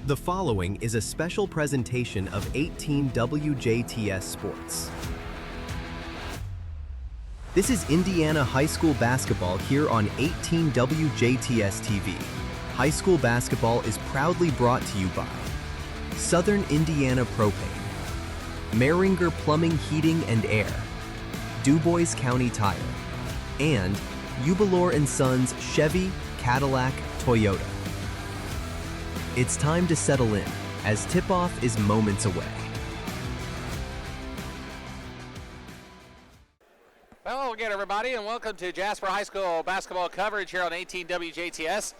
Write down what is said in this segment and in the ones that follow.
The following is a special presentation of 18 WJTS Sports. This is Indiana High School basketball here on 18 WJTS TV. High school basketball is proudly brought to you by Southern Indiana Propane, Mehringer Plumbing, Heating and Air, DuBois County Tire, and Ubalor & Sons Chevy, Cadillac, Toyota. It's time to settle in, as tip-off is moments away. Hello again, everybody, and welcome to Jasper High School basketball coverage here on 18 WJTS.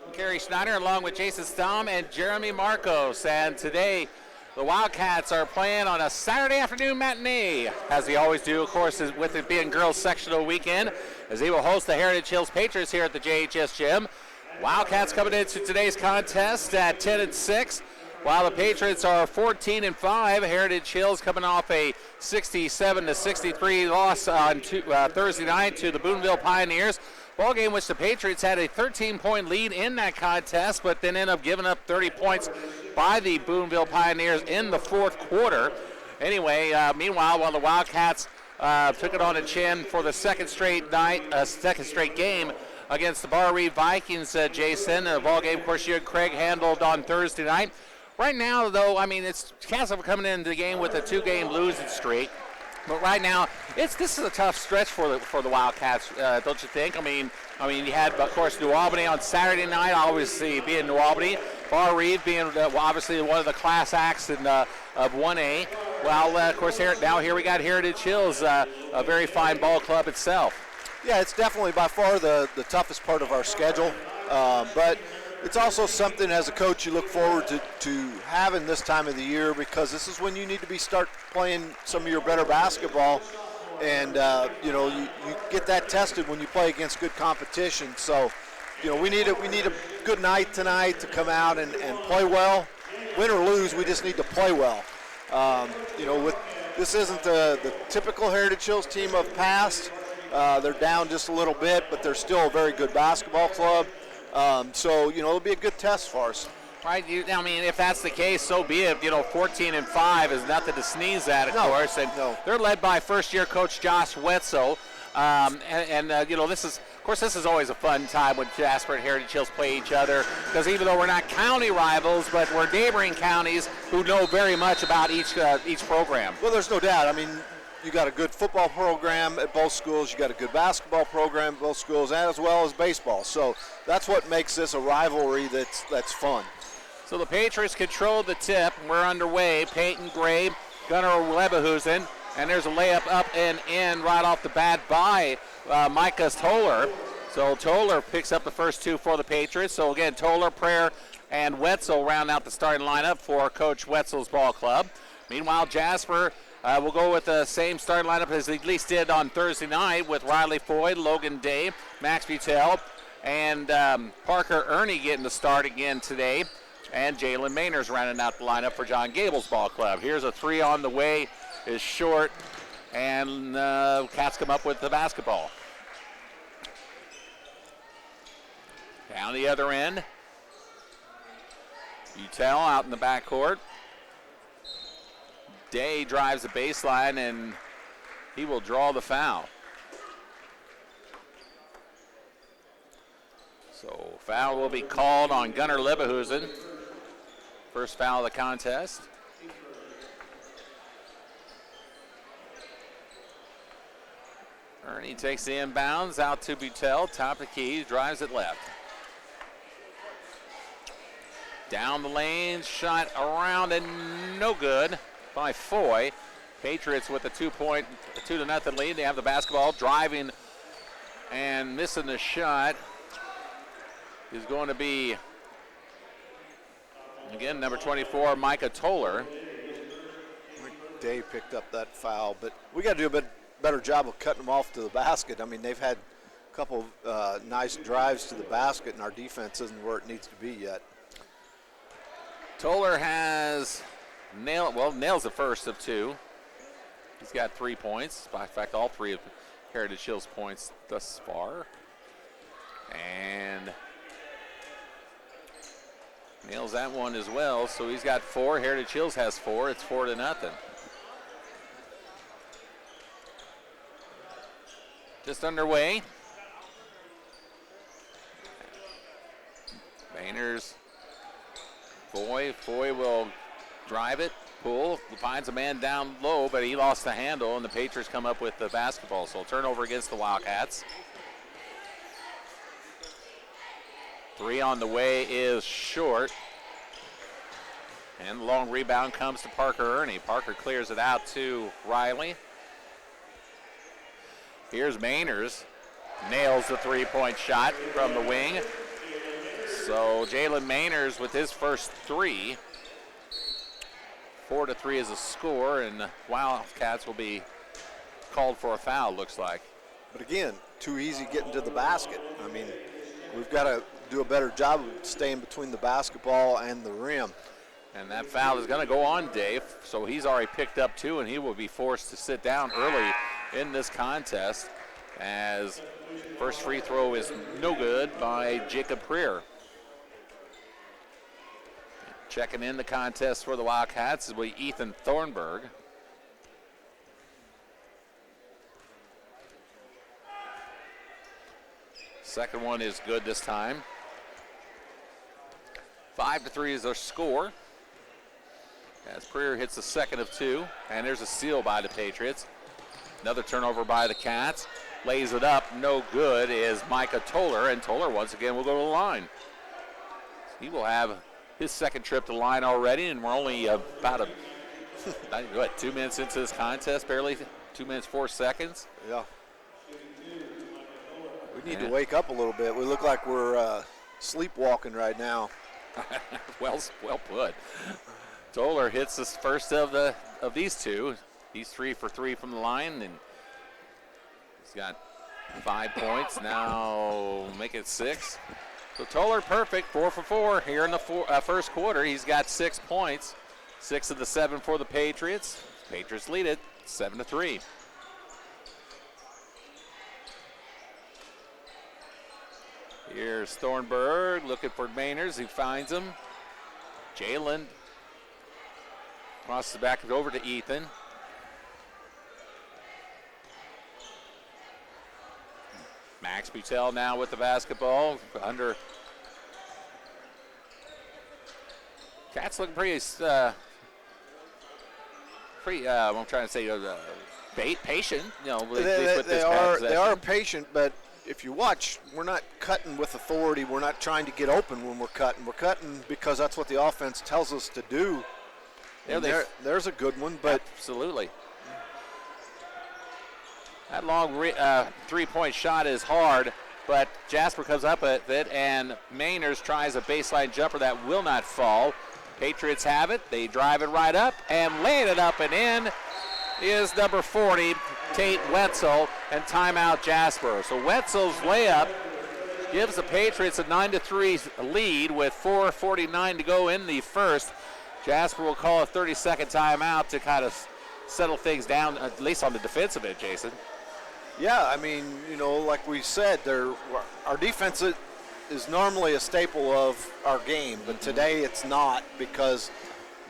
I'm Carey Schneider, along with Jason Stamm and Jeremy Marcos. And today, the Wildcats are playing on a Saturday afternoon matinee, as they always do, of course, with it being girls sectional weekend, as they will host the Heritage Hills Patriots here at the JHS Gym. Wildcats coming into today's contest at 10-6, while the Patriots are 14-5. Heritage Hills coming off a 67-63 loss on Thursday night to the Boonville Pioneers. Ball game which the Patriots had a 13-point lead in that contest, but then ended up giving up 30 points by the Boonville Pioneers in the fourth quarter. Anyway, meanwhile, while the Wildcats took it on the chin for the second straight game against the Bar Reed Vikings, Jason. The ball game, of course, you and Craig handled on Thursday night. Right now, though, I mean, Cats are coming into the game with a two-game losing streak. But right now, this is a tough stretch for the Wildcats, don't you think? I mean, you had, of course, New Albany on Saturday night, obviously being New Albany. Bar Reed being obviously one of the class acts of 1A. Well, of course, here we got Heritage Hills, a very fine ball club itself. Yeah, it's definitely by far the toughest part of our schedule, but it's also something as a coach you look forward to having this time of the year, because this is when you need to start playing some of your better basketball, and you get that tested when you play against good competition. So, we need a good night tonight to come out and play well. Win or lose, we just need to play well. This isn't the typical Heritage Hills team of past. They're down just a little bit, but they're still a very good basketball club. So it'll be a good test for us. Right. I mean, if that's the case, so be it. 14-5 is nothing to sneeze at, of course. And they're led by first-year coach Josh Wetzel. This is always a fun time when Jasper and Heritage Hills play each other, because even though we're not county rivals, but we're neighboring counties who know very much about each program. Well, there's no doubt. I mean, you got a good football program at both schools. You got a good basketball program at both schools, as well as baseball. So that's what makes this a rivalry that's fun. So the Patriots control the tip. We're underway. Peyton Gray, Gunnar Lebehusen, and there's a layup up and in right off the bat by Micah Toller. So Toller picks up the first two for the Patriots. So again, Toller, Prayer, and Wetzel round out the starting lineup for Coach Wetzel's ball club. Meanwhile, Jasper we'll go with the same starting lineup as they at least did on Thursday night, with Riley Foyd, Logan Day, Max Butel, and Parker Ernie getting the start again today. And Jalen Maynard's rounding out the lineup for John Gable's ball club. Here's a three on the way, is short, and Cats come up with the basketball. Down the other end, Butel out in the backcourt. Day drives the baseline, and he will draw the foul. So foul will be called on Gunnar Lebehusen. First foul of the contest. Ernie takes the inbounds out to Butel, top of the key, drives it left. Down the lane, shot around and no good by Foy. Patriots with a 2-0 lead. They have the basketball, driving and missing the shot is going to be, again, number 24, Micah Toller. Day picked up that foul, but we got to do a bit better job of cutting them off to the basket. I mean, they've had a couple nice drives to the basket, and our defense isn't where it needs to be yet. Toller has nails the first of two. He's got 3 points. In fact, all three of Heritage Hills points thus far. And Nails that one as well, so he's got 4. Heritage Hills has 4. It's 4-0. Just underway. Bainers. Foy will drive it, pull, finds a man down low, but he lost the handle, and the Patriots come up with the basketball. So turnover against the Wildcats. 3 on the way is short. And the long rebound comes to Parker Ernie. Parker clears it out to Riley. Here's Mainers. Nails the three-point shot from the wing. So Jalen Mainers with his first 3. 4-3 is a score, and the Wildcats will be called for a foul, looks like. But again, too easy getting to the basket. I mean, we've got to do a better job of staying between the basketball and the rim. And that foul is going to go on Dave, so he's already picked up 2, and he will be forced to sit down early in this contest, as first free throw is no good by Jacob Preer. Checking in the contest for the Wildcats will be Ethan Thornburg. Second one is good this time. 5-3 is their score. As Preer hits the second of 2, and there's a steal by the Patriots. Another turnover by the Cats. Lays it up, no good, is Micah Toller, and Toller once again will go to the line. He will have his second trip to the line already, and we're only about 2 minutes into this contest, barely 2 minutes 4 seconds. Yeah. We need to wake up a little bit. We look like we're sleepwalking right now. well put. Toller hits the first of these 2. He's 3 for 3 from the line, and he's got 5 points. Now make it 6. So Toller perfect, 4 for 4 here in the first quarter. He's got 6 points, 6 of the 7 for the Patriots. Patriots lead it 7-3. Here's Thornburg looking for Mainers. He finds him. Jalen crosses the back over to Ethan. Max Butel now with the basketball. Cats looking pretty, I'm trying to say, patient. You know, they are patient, but if you watch, we're not cutting with authority. We're not trying to get open when we're cutting. We're cutting because that's what the offense tells us to do. Yeah, there's a good one, but absolutely. That long three-point shot is hard, but Jasper comes up with it, and Mainers tries a baseline jumper that will not fall. Patriots have it. They drive it right up, and laying it up and in is number 40, Tate Wetzel, and timeout Jasper. So Wetzel's layup gives the Patriots a 9-3 lead with 4:49 to go in the first. Jasper will call a 30-second timeout to kind of settle things down, at least on the defensive end, Jason. Yeah, I mean, you know, like we said, our defense is normally a staple of our game, but today it's not because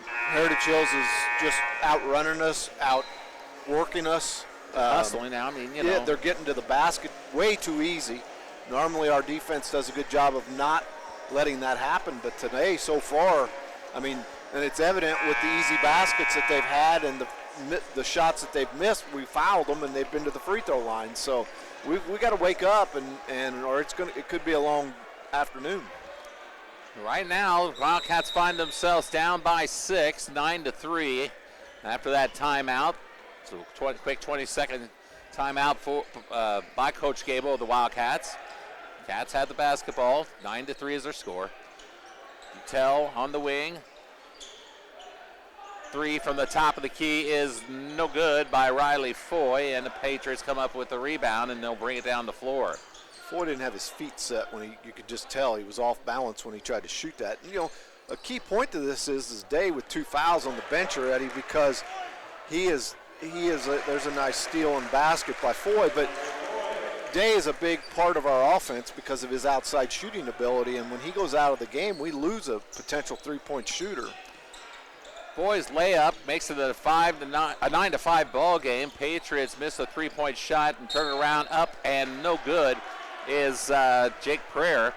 Heritage Hills is just outrunning us, outworking us. Hustling now, I mean, you know. Yeah, they're getting to the basket way too easy. Normally our defense does a good job of not letting that happen, but today so far, I mean, and it's evident with the easy baskets that they've had and the shots that they've missed, we fouled them and they've been to the free throw line. So we got to wake up or it could be a long afternoon. Right now, Wildcats find themselves down by 6, 9-3 after that timeout. So quick 20-second timeout by Coach Gable of the Wildcats. Cats had the basketball. 9-3 is their score. Butel on the wing. 3 from the top of the key is no good by Riley Foy, and the Patriots come up with the rebound, and they'll bring it down the floor. Foy didn't have his feet set when you could just tell he was off balance when he tried to shoot that. And, you know, a key point to this is Day with 2 fouls on the bench already because there's a nice steal and basket by Foy, but Day is a big part of our offense because of his outside shooting ability, and when he goes out of the game, we lose a potential three-point shooter. Boys layup makes it a 9-5 ball game. Patriots miss a three-point shot and turn it around, up and no good is Jake Prayer.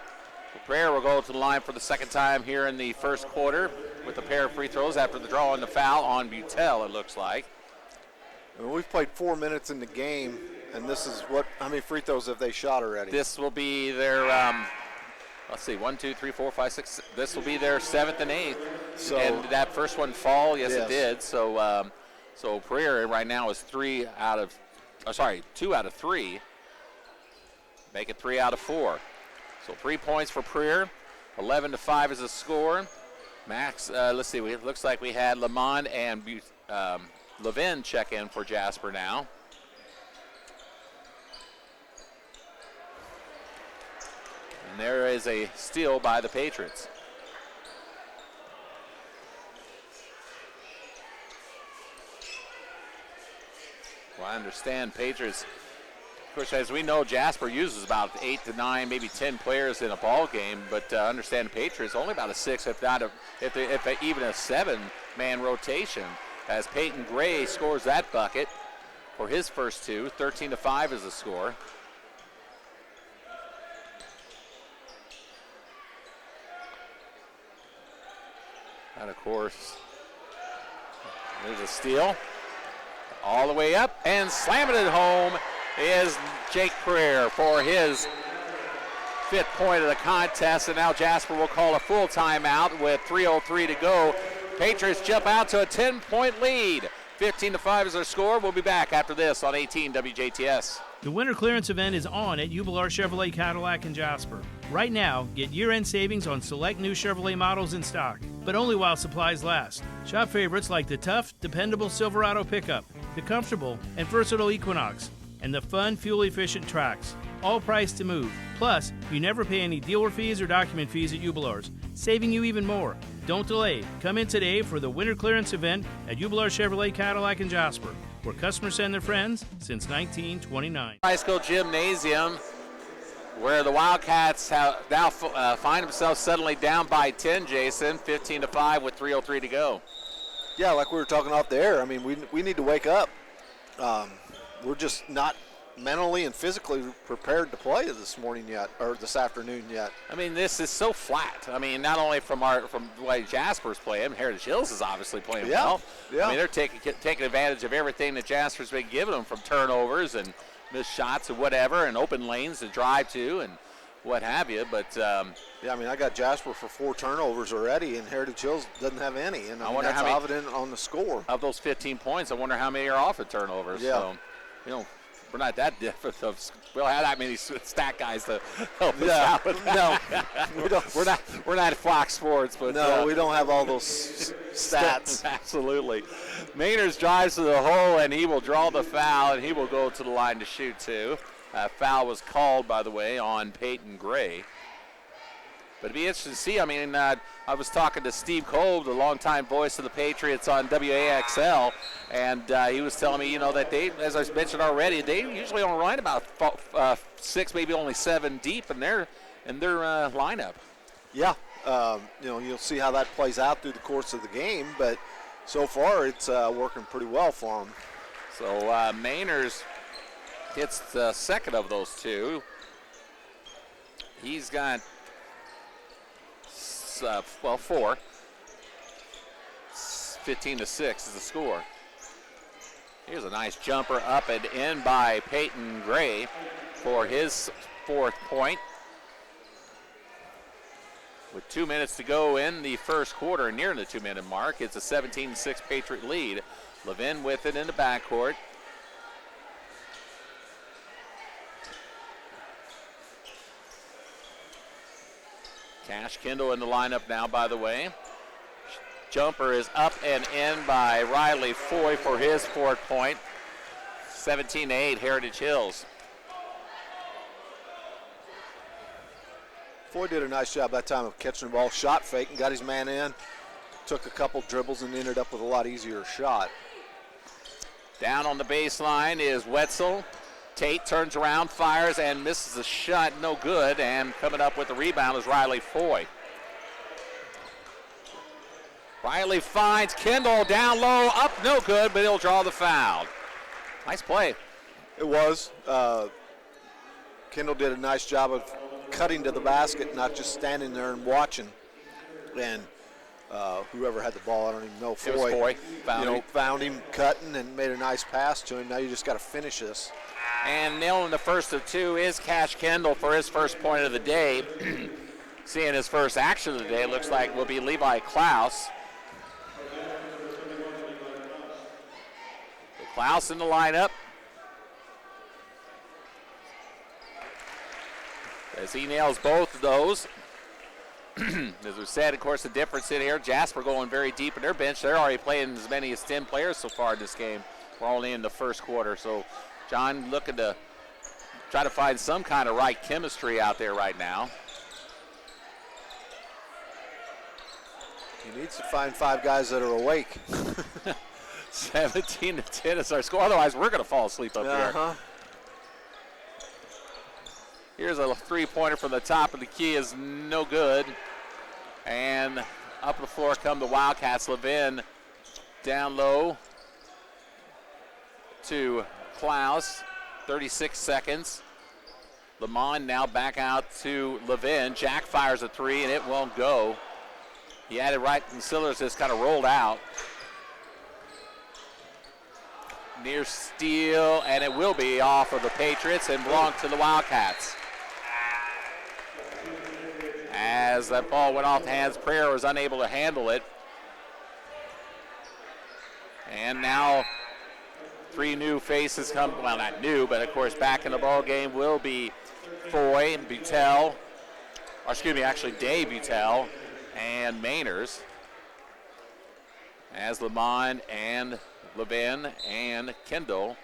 Prayer will go to the line for the second time here in the first quarter with a pair of free throws after the draw and the foul on Butel, it looks like. And we've played 4 minutes in the game, and this is how many free throws have they shot already? This will be their, let's see, 1, 2, 3, 4, 5, 6. This will be their 7th and 8th. So, and did that first one fall? Yes, it did. So, so Prayer right now is 2 out of 3. Make it 3 out of 4. So 3 points for Prayer. 11-5 is the score. Max, let's see. It looks like we had Lamont and Levin check in for Jasper now. And there is a steal by the Patriots. Well, I understand Patriots. Of course, as we know, Jasper uses about 8 to 9, maybe 10 players in a ball game. But understand Patriots only about a 6, if even a 7-man rotation. As Peyton Gray scores that bucket for his first 2, 13-5 is the score. And of course, there's a steal. All the way up and slamming it home is Jake Prayer for his 5th point of the contest. And now Jasper will call a full timeout with 3:03 to go. Patriots jump out to a 10-point lead. 15-5 is their score. We'll be back after this on 18 WJTS. The winter clearance event is on at Jubilar Chevrolet Cadillac in Jasper. Right now, get year-end savings on select new Chevrolet models in stock, but only while supplies last. Shop favorites like the tough, dependable Silverado pickup, the comfortable and versatile Equinox, and the fun, fuel-efficient Trax, all priced to move. Plus, you never pay any dealer fees or document fees at Jubilar's, saving you even more. Don't delay. Come in today for the winter clearance event at Jubilar Chevrolet Cadillac in Jasper, where customers send their friends since 1929. High school gymnasium, where the Wildcats now find themselves suddenly down by 10, Jason, 15-5 with 3:03 to go. Yeah, like we were talking off the air, I mean, we need to wake up. We're just not mentally and physically prepared to play this morning yet, or this afternoon yet. I mean, this is so flat. I mean, not only from the way Jasper's playing, Heritage Hills is obviously playing well. Yeah. I mean, they're taking advantage of everything that Jasper's been giving them, from turnovers and missed shots and whatever, and open lanes to drive to and what have you. But yeah, I mean, I got Jasper for 4 turnovers already, and Heritage Hills doesn't have any. And I wonder that's how evident on the score. Of those 15 points, I wonder how many are off of turnovers. Yeah. So, you know, we're not that different. We don't have that many stat guys to help us out with that. No, we don't. We're not Fox Sports, but no, we don't have all those stats. Absolutely. Maynard drives to the hole, and he will draw the foul, and he will go to the line to shoot too. Foul was called, by the way, on Peyton Gray. But it'd be interesting to see. I mean, I was talking to Steve Kolb, the longtime voice of the Patriots on WAXL, and he was telling me, you know, that they, as I mentioned already, they usually only run about 6, maybe only 7 deep in their lineup. Yeah, you know, you'll see how that plays out through the course of the game, but so far it's working pretty well for them. So Maynard hits the second of those 2. He's got 4. 15-6 is the score. Here's a nice jumper up and in by Peyton Gray for his 4th point. With 2 minutes to go in the first quarter, near the 2-minute mark, it's a 17-6 Patriot lead. Levin with it in the backcourt. Cash Kendall in the lineup now, by the way. Jumper is up and in by Riley Foy for his 4th point. 17-8 Heritage Hills. Foy did a nice job that time of catching the ball, shot fake, and got his man in. Took a couple dribbles and ended up with a lot easier shot. Down on the baseline is Wetzel. Tate turns around, fires, and misses the shot. No good. And coming up with the rebound is Riley Foy. Riley finds Kendall down low, up, no good, but he'll draw the foul. Nice play. It was. Kendall did a nice job of cutting to the basket, not just standing there and watching. And whoever had the ball, I don't even know, It was Foy. Found him cutting and made a nice pass to him. Now you just got to finish this. And nailing the first of two is Cash Kendall for his first point of the day. Seeing his first action of the day, looks like will be Levi Klaus. Klaus in the lineup. As he nails both of those. As we said, of course, the difference in here, Jasper going very deep in their bench. They're already playing as many as 10 players so far in this game. We're only in the first quarter. So John looking to try to find some kind of right chemistry out there right now. He needs to find 5 guys that are awake. 17-10 is our score. Otherwise, we're going to fall asleep up here. Here's a three-pointer from the top of the key is no good. And up the floor come the Wildcats. Levin down low to Klaus. 36 seconds. Lamont now back out to Levin. Jack fires a three, and it won't go. He had it right, and Sillers just kind of rolled out. Near steal, and it will be off of the Patriots and belong to the Wildcats. As that ball went off the hands, Prayer was unable to handle it. And now 3 new faces come, well, not new, but of course back in the ball game will be Foy and Butel, or excuse me, actually Dave Butel and Mainers. As Lamont and Levin and Kendall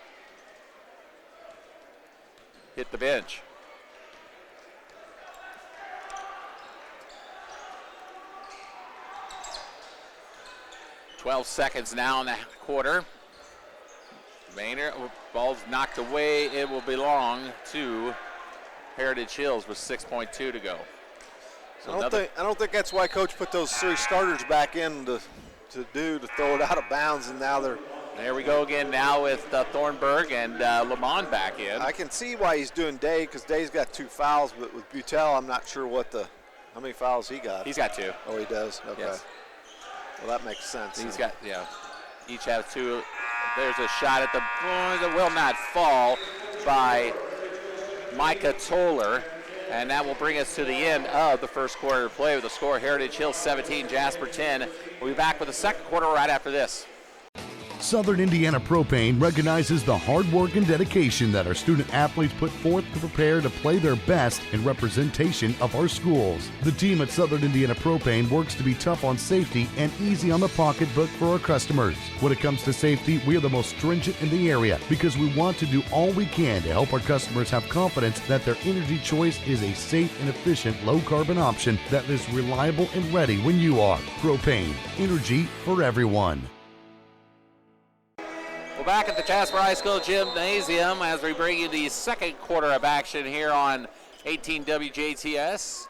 hit the bench. .12 seconds now in the quarter. Maynard, ball's knocked away. It will belong to Heritage Hills with 6.2 to go. So I don't think that's why Coach put those 3 starters back in to throw it out of bounds, and now they're. There we go again now with Thornburg and Lamont back in. I can see why he's doing Day, because Day's got 2 fouls, but with Butel, I'm not sure how many fouls he got. He's got 2. Oh, he does? Okay. Yes. Well, that makes sense. He's got, each have 2. There's a shot at the, that will not fall by Micah Toller. And that will bring us to the end of the first quarter of play with the score Heritage Hills 17, Jasper 10. We'll be back with the second quarter right after this. Southern Indiana Propane recognizes the hard work and dedication that our student athletes put forth to prepare to play their best in representation of our schools. The team at Southern Indiana Propane works to be tough on safety and easy on the pocketbook for our customers. When it comes to safety, we are the most stringent in the area because we want to do all we can to help our customers have confidence that their energy choice is a safe and efficient low-carbon option that is reliable and ready when you are. Propane, energy for everyone. We're back at the Jasper High School Gymnasium as we bring you the second quarter of action here on 18 WJTS.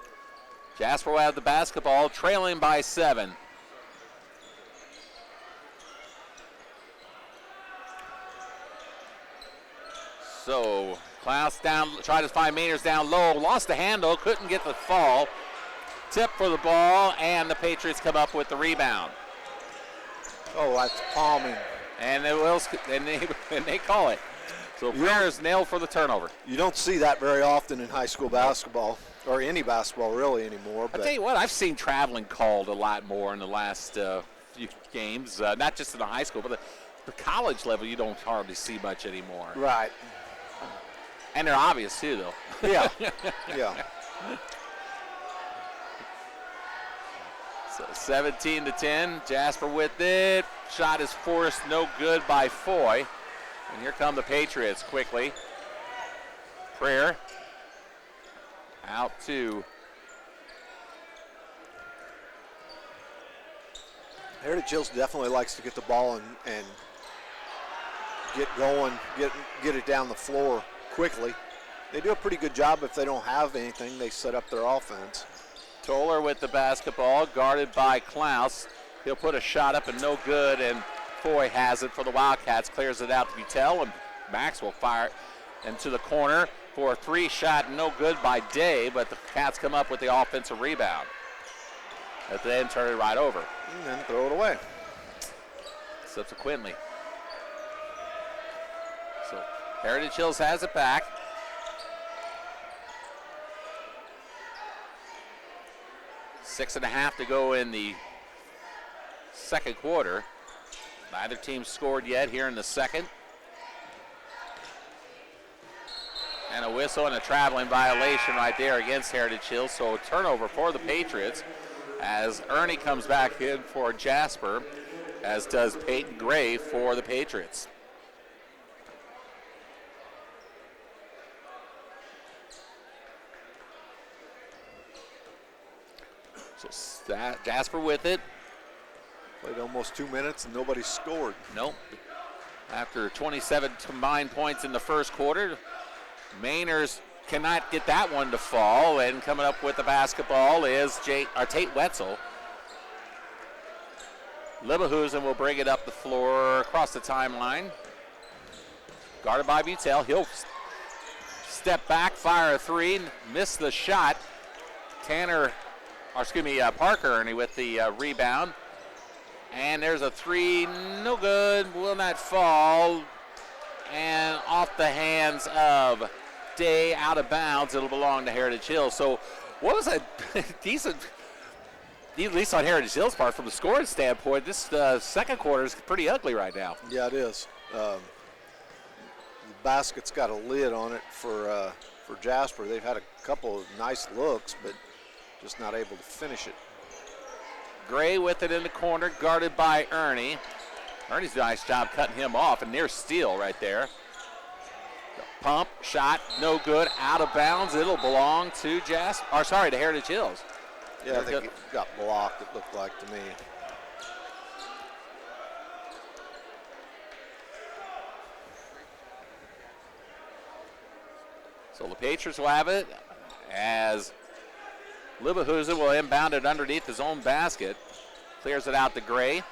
Jasper will have the basketball, trailing by 7. So Klaus down, tried to find Mainers down low, lost the handle, couldn't get the fall. Tip for the ball, and the Patriots come up with the rebound. Oh, that's palming. And they call it. So Prair's nailed for the turnover. You don't see that very often in high school basketball, or any basketball really anymore. But I tell you what, I've seen traveling called a lot more in the last few games, not just in the high school, but the college level you don't hardly see much anymore. Right. And they're obvious too, though. Yeah, yeah. So 17-10, Jasper with it. Shot is forced, no good by Foy. And here come the Patriots quickly. Prayer out to Heritage Hills definitely likes to get the ball and get going, get it down the floor quickly. They do a pretty good job. If they don't have anything, they set up their offense. Toller with the basketball, guarded by Klaus. He'll put a shot up and no good, and Foy has it for the Wildcats, clears it out to Butel, and Max will fire into the corner for a 3-shot, no good by Day, but the Cats come up with the offensive rebound. At the end, turn it right over. And then throw it away. Subsequently. So Heritage Hills has it back. Six and a half to go in the second quarter. Neither team scored yet here in the second. And a whistle and a traveling violation right there against Heritage Hills. So a turnover for the Patriots as Ernie comes back in for Jasper, as does Peyton Gray for the Patriots. So Jasper with it. Played almost 2 minutes and nobody scored. Nope. After 27 combined points in the first quarter, Mainers cannot get that one to fall, and coming up with the basketball is Tate Wetzel. Leverhusen will bring it up the floor across the timeline. Guarded by Butel. He'll step back, fire a 3, miss the shot. Parker Ernie with the rebound. And there's a 3, no good, will not fall. And off the hands of Day, out of bounds. It'll belong to Heritage Hills. So what was a decent, at least on Heritage Hills' part, from the scoring standpoint, this second quarter is pretty ugly right now. Yeah, it is. The basket's got a lid on it for Jasper. They've had a couple of nice looks, but just not able to finish it. Gray with it in the corner, guarded by Ernie. Ernie's done a nice job cutting him off, and near steal right there. Pump, shot, no good, out of bounds. It'll belong to to Heritage Hills. Yeah, I think it got blocked, it looked like to me. So the Patriots will have it as Leverhusen will inbound it underneath his own basket. Clears it out to Gray.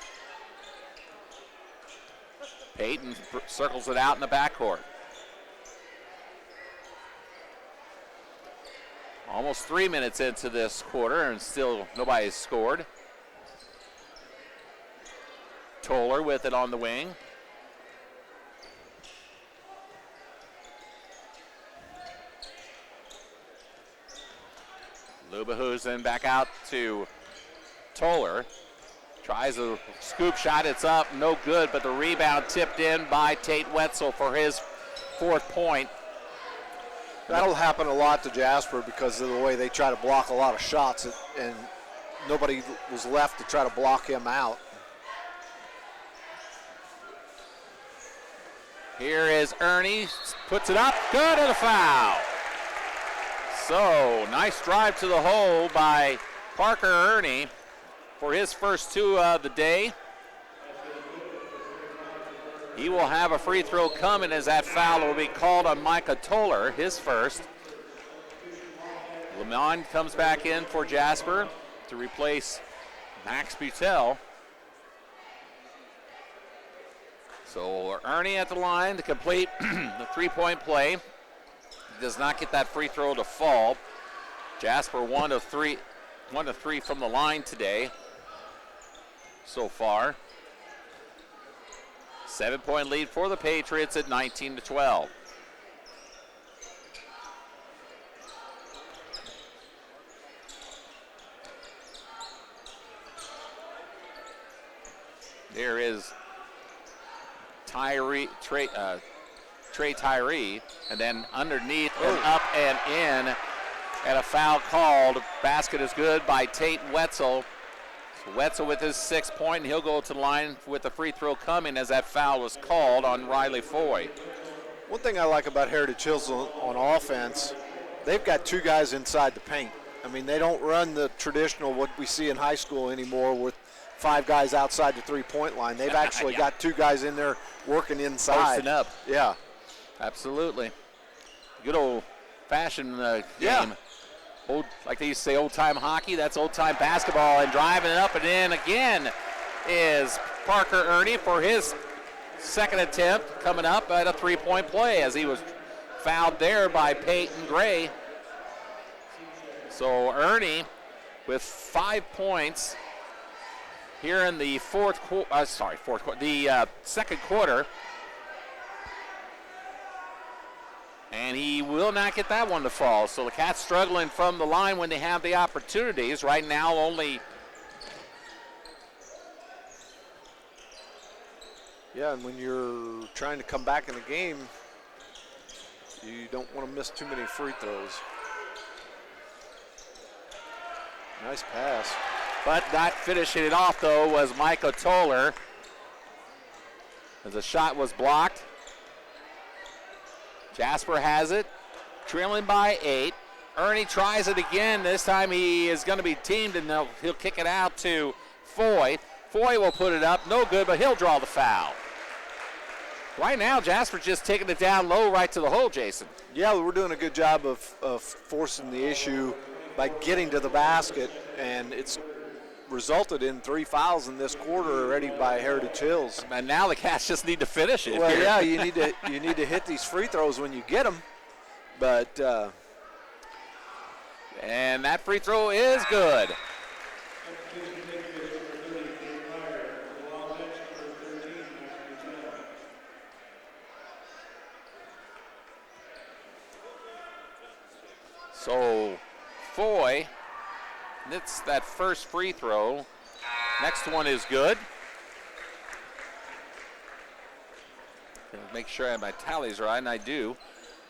Peyton circles it out in the backcourt. Almost 3 minutes into this quarter and still nobody's scored. Toller with it on the wing. Leverhusen back out to Toller. Tries a scoop shot, it's up, no good, but the rebound tipped in by Tate Wetzel for his 4th point. That'll happen a lot to Jasper because of the way they try to block a lot of shots, and nobody was left to try to block him out. Here is Ernie, puts it up, good, and a foul. So, nice drive to the hole by Parker Ernie for his first 2 of the day. He will have a free throw coming as that foul will be called on Micah Toller, his first. Lamont comes back in for Jasper to replace Max Butel. So Ernie at the line to complete the 3-point play. He does not get that free throw to fall. Jasper 1 of 3 from the line today so far. 7-point lead for the Patriots at 19-12. There is Trey Tyree, and then underneath and up and in, and a foul called. Basket is good by Tate Wetzel. So Wetzel with his 6th point, and he'll go to the line with the free throw coming as that foul was called on Riley Foy. One thing I like about Heritage Hills on offense, they've got 2 guys inside the paint. I mean, they don't run the traditional what we see in high school anymore with 5 guys outside the 3-point line. They've actually got 2 guys in there working inside. Posting up. Yeah. Absolutely. good old-fashioned game. Yeah. Old, like they used to say, old-time hockey. That's old-time basketball. And driving it up and in again is Parker Ernie for his second attempt, coming up at a three-point play as he was fouled there by Peyton Gray. So Ernie with 5 points here in the second quarter. And he will not get that one to fall. So the Cats struggling from the line when they have the opportunities. Right now only. Yeah, and when you're trying to come back in the game, you don't want to miss too many free throws. Nice pass. But not finishing it off, though, was Micah Toller, as the shot was blocked. Jasper has it, trailing by 8. Ernie tries it again. This time he is going to be teamed, and he'll kick it out to Foy. Foy will put it up. No good, but he'll draw the foul. Right now, Jasper's just taking it down low right to the hole, Jason. Yeah, we're doing a good job of forcing the issue by getting to the basket, and it's resulted in 3 fouls in this quarter already by Heritage Hills. And now the Cats just need to finish it. Well, yeah, you need to hit these free throws when you get them, but and that free throw is good. So Foy hits that first free throw. Next one is good. Make sure I have my tallies right, and I do.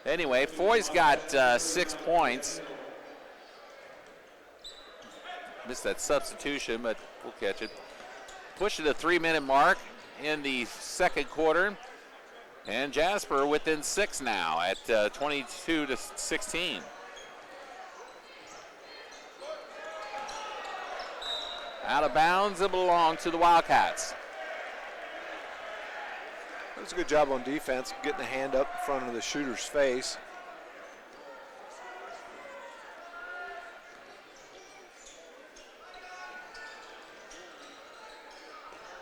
Anyway, Foy's got 6 points. Missed that substitution, but we'll catch it. Pushing the 3-minute mark in the second quarter. And Jasper within 6 now at 22-16. Out of bounds, it belongs to the Wildcats. That was a good job on defense, getting a hand up in front of the shooter's face.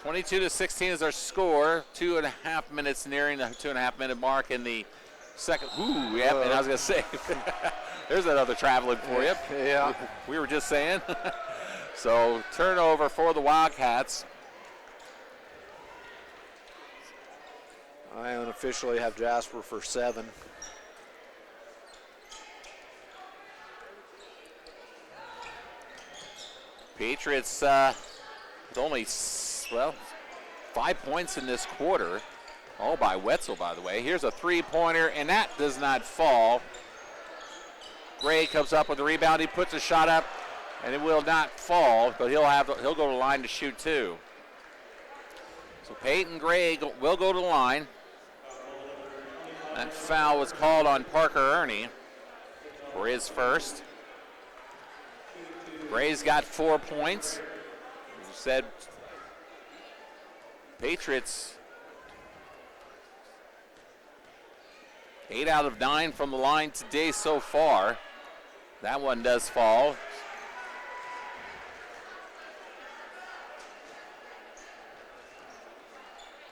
(22-16) is our score. 2.5 minutes nearing the 2.5-minute mark in the second. Ooh, yep, and I was going to say, there's another traveling for you. Yeah. We were just saying. So turnover for the Wildcats. I unofficially have Jasper for 7. Patriots with only, 5 points in this quarter. All by Wetzel, by the way. Here's a three-pointer, and that does not fall. Gray comes up with the rebound. He puts a shot up, and it will not fall, but he'll go to the line to shoot 2. So Peyton Gray will go to the line. That foul was called on Parker Ernie for his first. Gray's got 4 points. As you said, Patriots 8 out of 9 from the line today so far. That one does fall.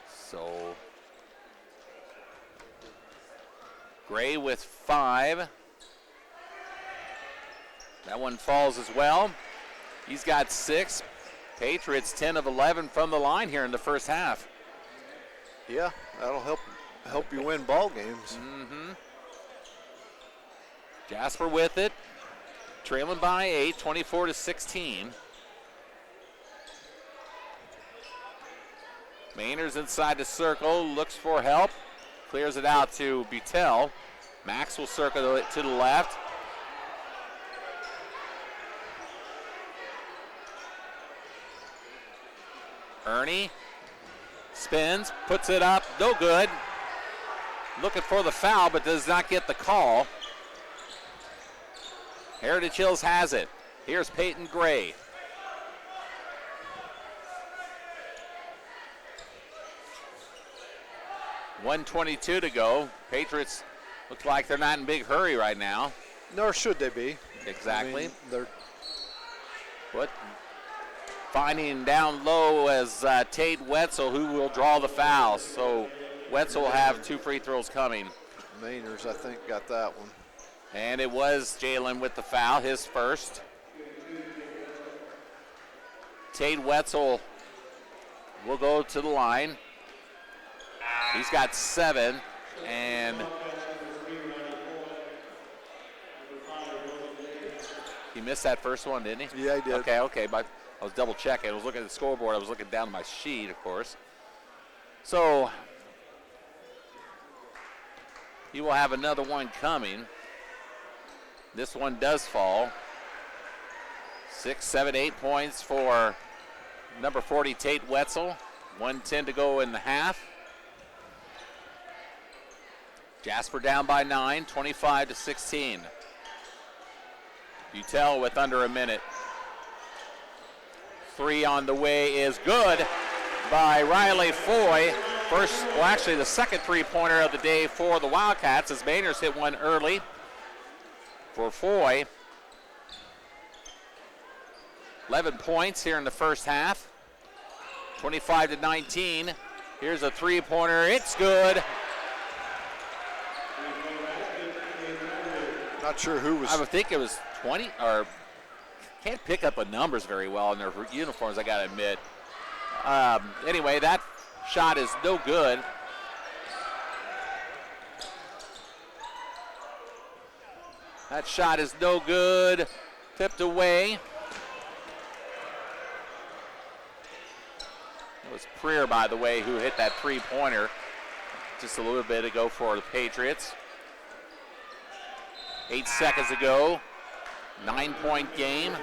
So Gray with 5. That one falls as well. He's got 6. Patriots 10 of 11 from the line here in the first half. Yeah, that'll help you win ball games. Mm-hmm. Jasper with it, trailing by 8, 24-16. Mainer's inside the circle, looks for help, clears it out to Butel. Max will circle it to the left. Ernie spins, puts it up, no good. Looking for the foul, but does not get the call. Heritage Hills has it. Here's Peyton Gray. (1:22 to go. Patriots Looks like they're not in big hurry right now. Nor should they be. Exactly. I mean, they're finding down low as Tate Wetzel, who will draw the foul. So Wetzel will have 2 free throws coming. Mainers, I think, got that one. And it was Jalen with the foul, his first. Tate Wetzel will go to the line. He's got 7, and he missed that first one, didn't he? Yeah, he did. Okay, but I was double checking. I was looking at the scoreboard. I was looking down at my sheet, of course. So he will have another one coming. This one does fall. 6, 7, 8 points for number 40, Tate Wetzel. 1:10 to go in the half. Jasper down by 9, 25-16. Butel with under a minute. 3 on the way is good by Riley Foy. Actually the second 3-pointer of the day for the Wildcats as Mainers hit one early for Foy. 11 points here in the first half. 25-19. Here's a 3-pointer. It's good. Not sure who was. I would think it was 20, or can't pick up the numbers very well in their uniforms, I got to admit. Anyway, that shot is no good. That shot is no good. Tipped away. It was Preer, by the way, who hit that 3-pointer just a little bit ago for the Patriots. 8 seconds ago. 9-point game.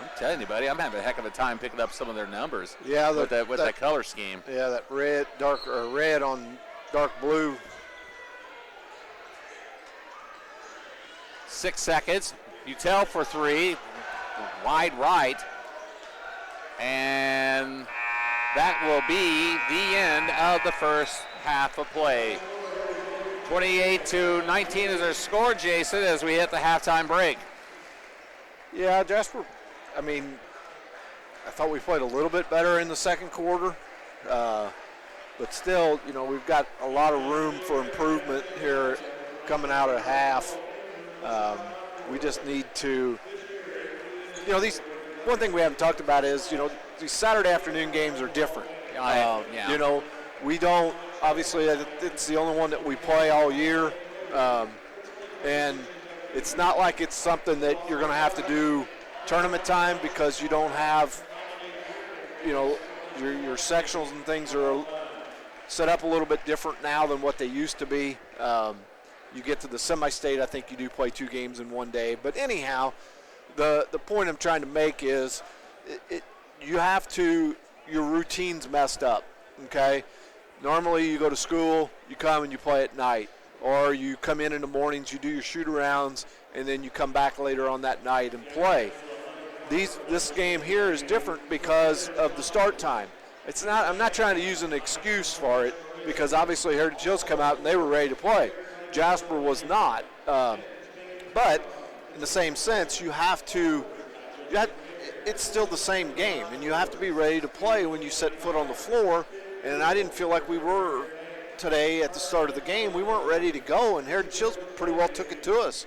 I'm telling you, buddy, I'm having a heck of a time picking up some of their numbers. Yeah, with that color scheme. Yeah, that red on dark blue. 6 seconds. Butel for 3. Wide right. And that will be the end of the first half of play. 28-19 is our score, Jason, as we hit the halftime break. Yeah, Jasper, I mean, I thought we played a little bit better in the second quarter. But still, you know, we've got a lot of room for improvement here coming out of half. We just need to, you know, one thing we haven't talked about is, you know, these Saturday afternoon games are different. Yeah. You know, we don't, obviously, it's the only one that we play all year. And it's not like it's something that you're going to have to do tournament time because you don't have, you know, your sectionals and things are set up a little bit different now than what they used to be. You get to the semi-state, I think you do play 2 games in one day. But anyhow, the point I'm trying to make is your routine's messed up, okay? Normally you go to school, you come and you play at night. Or you come in the mornings, you do your shoot-arounds, and then you come back later on that night and play. This game here is different because of the start time. I'm not trying to use an excuse for it because obviously Heritage Hills come out and they were ready to play. Jasper was not. But in the same sense, it's still the same game, and you have to be ready to play when you set foot on the floor. And I didn't feel like we were today at the start of the game. We weren't ready to go, and Heritage Hills pretty well took it to us,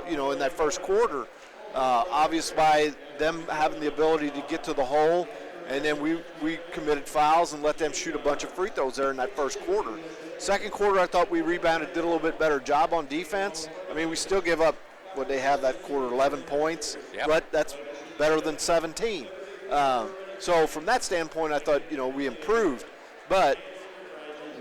in that first quarter. Obvious by them having the ability to get to the hole, and then we committed fouls and let them shoot a bunch of free throws there in that first quarter. Second quarter, I thought we rebounded, did a little bit better job on defense. I mean, we still give up, what they have that quarter, 11 points, yep. But that's better than 17. So from that standpoint, I thought, we improved. But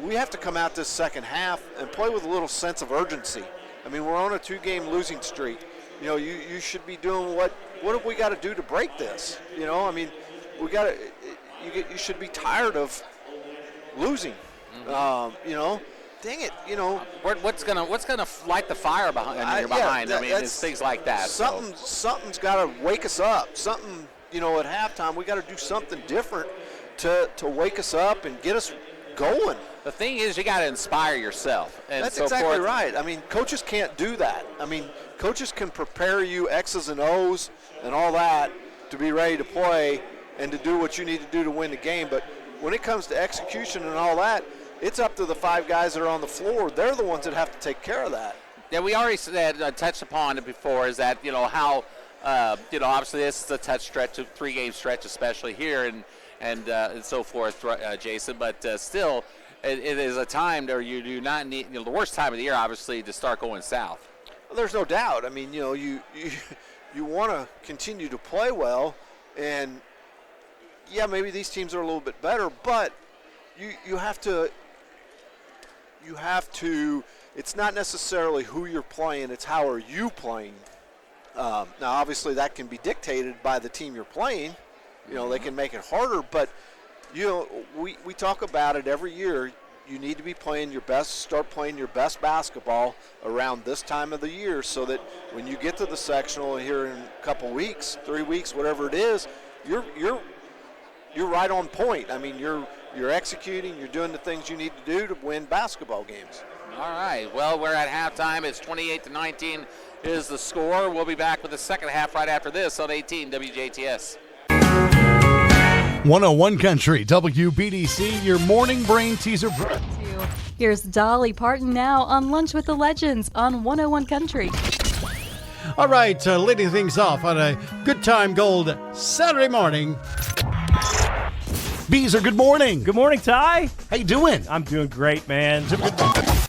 we have to come out this second half and play with a little sense of urgency. I mean, we're on a 2-game losing streak. You should be doing what have we got to do to break this? I mean, you should be tired of losing. Mm-hmm. Dang it, What's gonna light the fire behind? It's things like that. Something's got to wake us up. Something, at halftime, we got to do something different to wake us up and get us going. The thing is, you got to inspire yourself. And That's so exactly forth. right. I mean, coaches can't do that. I mean, coaches can prepare you X's and O's and all that to be ready to play and to do what you need to do to win the game. But when it comes to execution and all that, it's up to the 5 guys that are on the floor. They're the ones that have to take care of that. Yeah, we already said, touched upon it before, is that, how, obviously this is a touch stretch, a 3-game stretch, especially here and so forth, Jason. But still, it is a time where you do not need, the worst time of the year, obviously, to start going south. Well, there's no doubt. I mean, you want to continue to play well, and yeah, maybe these teams are a little bit better, but you have to. It's not necessarily who you're playing; it's how are you playing. Now, obviously, that can be dictated by the team you're playing. They can make it harder, but we talk about it every year. You need to be start playing your best basketball around this time of the year, so that when you get to the sectional here in a couple weeks, 3 weeks, whatever it is, you're right on point. I mean, you're executing, you're doing the things you need to do to win basketball games. All right. Well, we're at halftime. It's 28-19 is the score. We'll be back with the second half right after this on 18 WJTS. 101 Country, WBDC, your morning brain teaser. Here's Dolly Parton now on Lunch with the Legends on 101 Country. All right, leading things off on a Good Time Gold Saturday morning. Beezer, good morning. Good morning, Ty. How you doing? I'm doing great, man.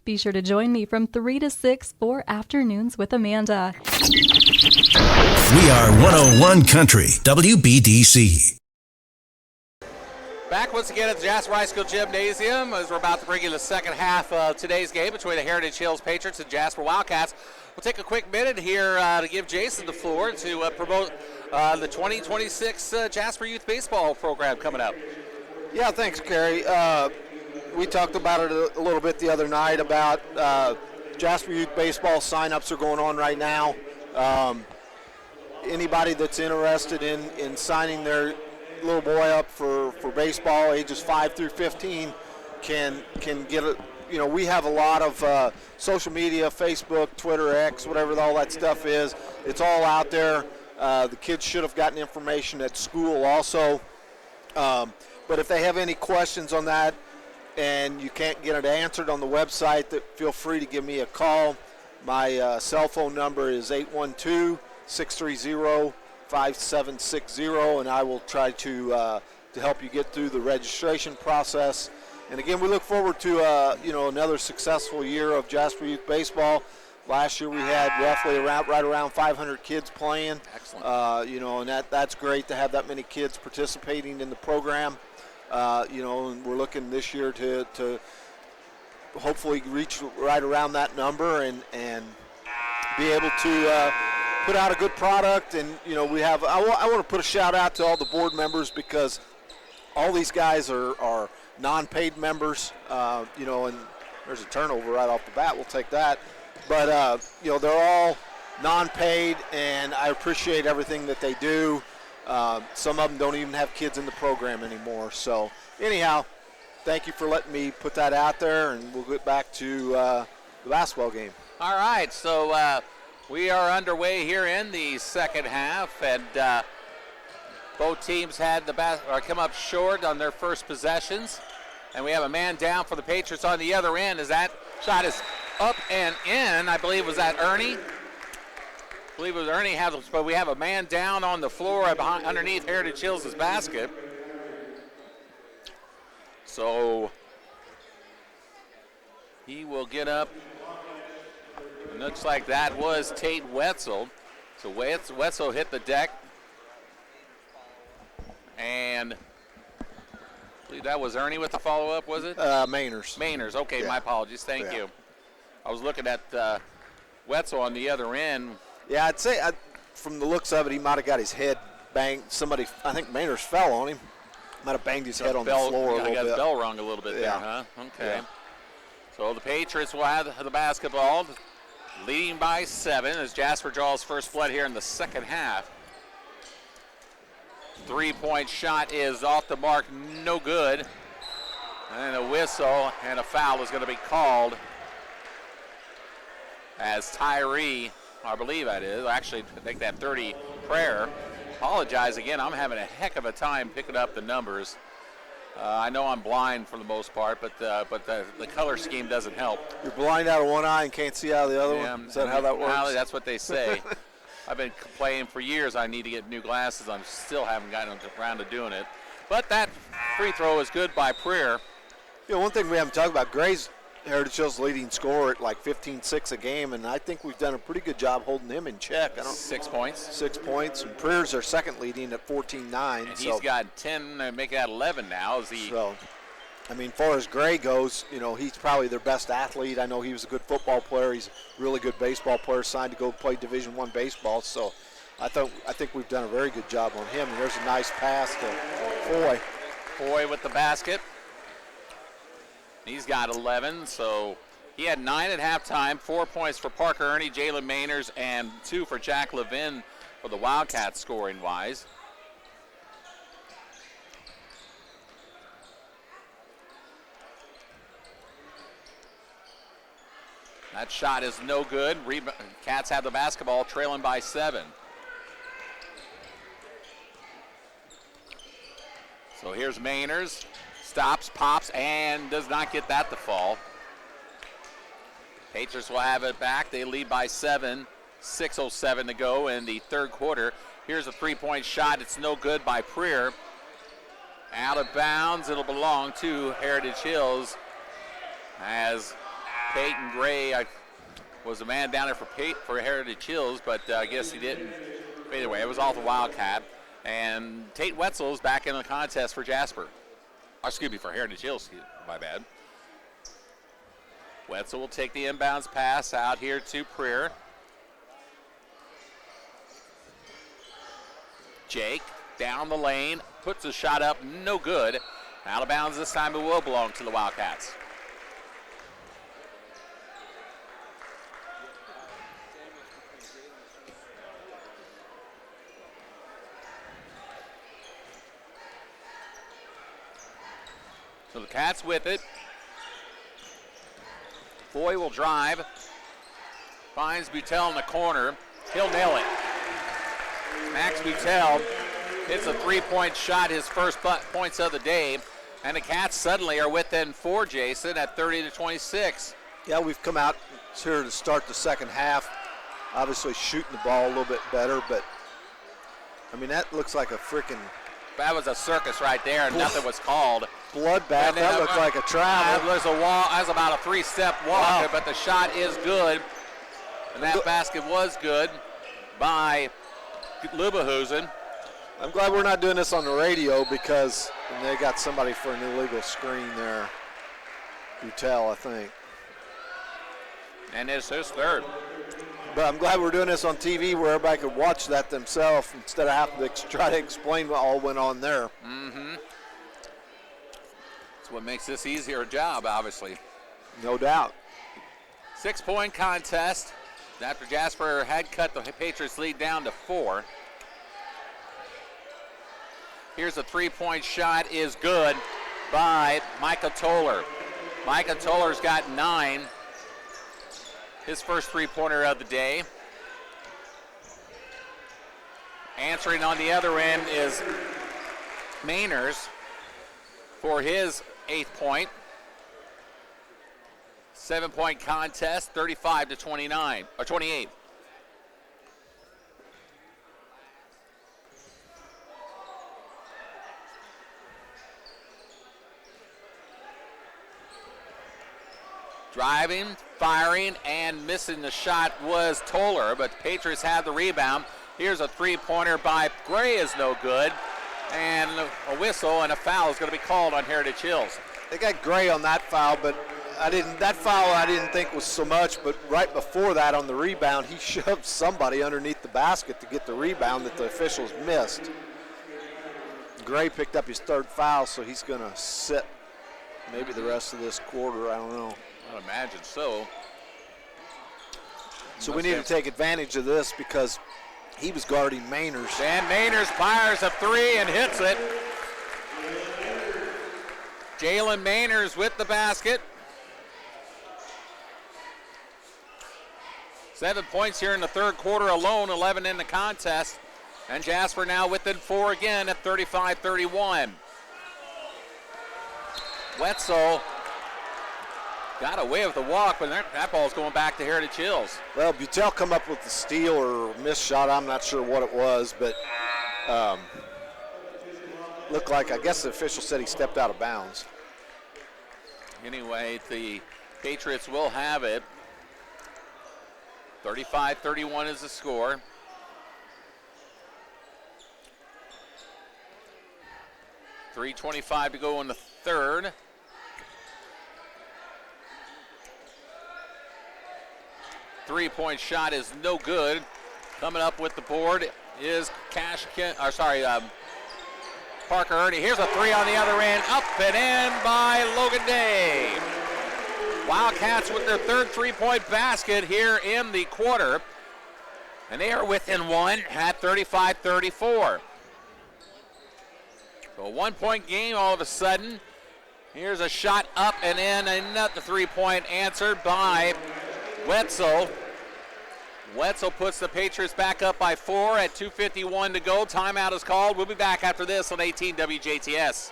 Be sure to join me from 3 to 6 for Afternoons with Amanda. We are 101 Country, WBDC. Back once again at the Jasper High School Gymnasium as we're about to bring you the second half of today's game between the Heritage Hills Patriots and Jasper Wildcats. We'll take a quick minute here to give Jason the floor to promote the 2026 Jasper Youth Baseball program coming up. Yeah, thanks, Carey. We talked about it a little bit the other night about Jasper Youth Baseball sign-ups are going on right now. Anybody that's interested in signing their little boy up for baseball, ages 5 through 15, can get it. We have a lot of social media, Facebook, Twitter, X, whatever all that stuff is. It's all out there. The kids should have gotten information at school also. But if they have any questions on that and you can't get it answered on the website, feel free to give me a call. My cell phone number is 812-630-5760, and I will try to help you get through the registration process. And again, we look forward to another successful year of Jasper Youth Baseball. Last year we had roughly right around 500 kids playing. Excellent. And that's great to have that many kids participating in the program. And we're looking this year to hopefully reach right around that number and be able to put out a good product. And we have. I want to put a shout out to all the board members, because all these guys are non-paid members. And there's a turnover right off the bat. We'll take that. But they're all non-paid, and I appreciate everything that they do. Some of them don't even have kids in the program anymore. So anyhow, thank you for letting me put that out there, and we'll get back to the basketball game. All right, so we are underway here in the second half, and both teams had come up short on their first possessions, and we have a man down for the Patriots on the other end as that shot is up and in. I believe was that Ernie. I believe it was Ernie, but we have a man down on the floor underneath Heritage Hills' basket. So he will get up. It looks like that was Tate Wetzel. So Wetzel hit the deck. And I believe that was Ernie with the follow-up, was it? Mainers. Mainers, okay, Yeah. My apologies, thank you. I was looking at Wetzel on the other end. Yeah, I'd say from the looks of it, he might have got his head banged. Somebody, I think Mainers fell on him. Might have banged his head on the floor a little bit. Got his bell rung a little bit there, huh? Okay. Yeah. So the Patriots will have the basketball, leading by 7 as Jasper draws first blood here in the second half. Three-point shot is off the mark, no good. And a whistle and a foul is going to be called as Tyree, I believe that is, actually I think that 30 Prayer. Apologize again, I'm having a heck of a time picking up the numbers. I know I'm blind for the most part, but the color scheme doesn't help. You're blind out of one eye and can't see out of the other one? Is that how that works? That's what they say. I've been complaining for years I need to get new glasses. I still haven't gotten around to doing it. But that free throw is good by Prayer. You know, one thing we haven't talked about, Gray's Heritage Hill's leading scorer at like 15-6 a game, and I think we've done a pretty good job holding him in check. 6 points. 6 points, and Prayer's our second leading at 14-9. And he's got 10, make that 11 now. So, I mean, far as Gray goes, you know, he's probably their best athlete. I know he was a good football player. He's a really good baseball player, signed to go play Division I baseball. So, I think we've done a very good job on him. And there's a nice pass to Foy. Foy with the basket. He's got 11, so he had 9 at halftime, 4 points for Parker Ernie, Jalen Mainers, and 2 for Jack Levin for the Wildcats scoring-wise. That shot is no good. Cats have the basketball, trailing by 7. So here's Mainers. Stops, pops, and does not get that to fall. Patriots will have it back. They lead by 7. 6:07 to go in the third quarter. Here's a three-point shot. It's no good by Prayer. Out of bounds. It'll belong to Heritage Hills as Peyton Gray was a man down there for Heritage Hills, but I guess he didn't. Either way, it was off the Wildcat. And Tate Wetzel's back in the contest for Jasper. Excuse me, for Heritage Hills, my bad. Wetzel will take the inbounds pass out here to Prayer. Jake down the lane, puts a shot up, no good. Out of bounds this time, it will belong to the Wildcats. So the Cats with it. Foy will drive. Finds Butel in the corner. He'll nail it. Max Butel hits a three-point shot, his first points of the day. And the Cats suddenly are within 4, Jason, at 30-26. Yeah, we've come out here to start the second half. Obviously shooting the ball a little bit better, but, I mean, that looks like a freaking... That was a circus right there, and nothing was called. Bloodbath, that looked like a travel. There's a wall, that's about a 3-step walk, but the shot is good. And that basket was good by Lubahusen. I'm glad we're not doing this on the radio because they got somebody for an illegal screen there. Butel, I think. And it's his third. But I'm glad we're doing this on TV where everybody could watch that themselves instead of having to try to explain what all went on there. Mm-hmm. That's what makes this easier job, obviously. No doubt. 6-point contest after Jasper had cut the Patriots lead down to 4. Here's a three-point shot is good by Micah Toller. Micah Toller's got 9. His first three-pointer of the day. Answering on the other end is Mainers for his 8th point. 7-point contest, 35-29 or 28. Driving, firing, and missing the shot was Toller, but Patriots had the rebound. Here's a three-pointer by Gray is no good. And a whistle and a foul is going to be called on Heritage Hills. They got Gray on that foul, but that foul I didn't think was so much, but right before that on the rebound, he shoved somebody underneath the basket to get the rebound that the officials missed. Gray picked up his 3rd foul, so he's going to sit maybe the rest of this quarter. I don't know. I'd imagine so. So we need to take advantage of this because he was guarding Mainers. And Mainers fires a 3 and hits it. Jalen Mainers with the basket. 7 points here in the third quarter alone, 11 in the contest. And Jasper now within 4 again at 35-31. Wetzel got away with the walk, but that ball's going back to Heritage Hills. Well, Butel come up with the steal or missed shot. I'm not sure what it was, but looked like, I guess the official said he stepped out of bounds. Anyway, the Patriots will have it. 35-31 is the score. .325 to go in the third. Three-point shot is no good. Coming up with the board is Parker Ernie. Here's a three on the other end, up and in by Logan Day. Wildcats with their third three-point basket here in the quarter. And they are within 1 at 35-34. So a 1-point game all of a sudden. Here's a shot up and in, another three-point answered by Wetzel. Wetzel puts the Patriots back up by 4 at 2:51 to go. Timeout is called. We'll be back after this on 18 WJTS.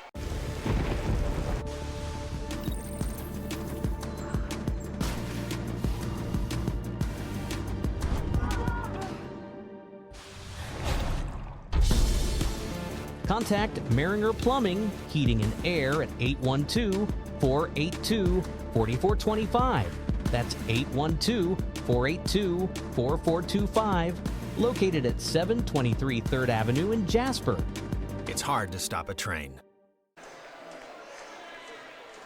Contact Maringer Plumbing, Heating and Air at 812-482-4425. That's 812-482-4425. Located at 723 3rd Avenue in Jasper. It's hard to stop a train.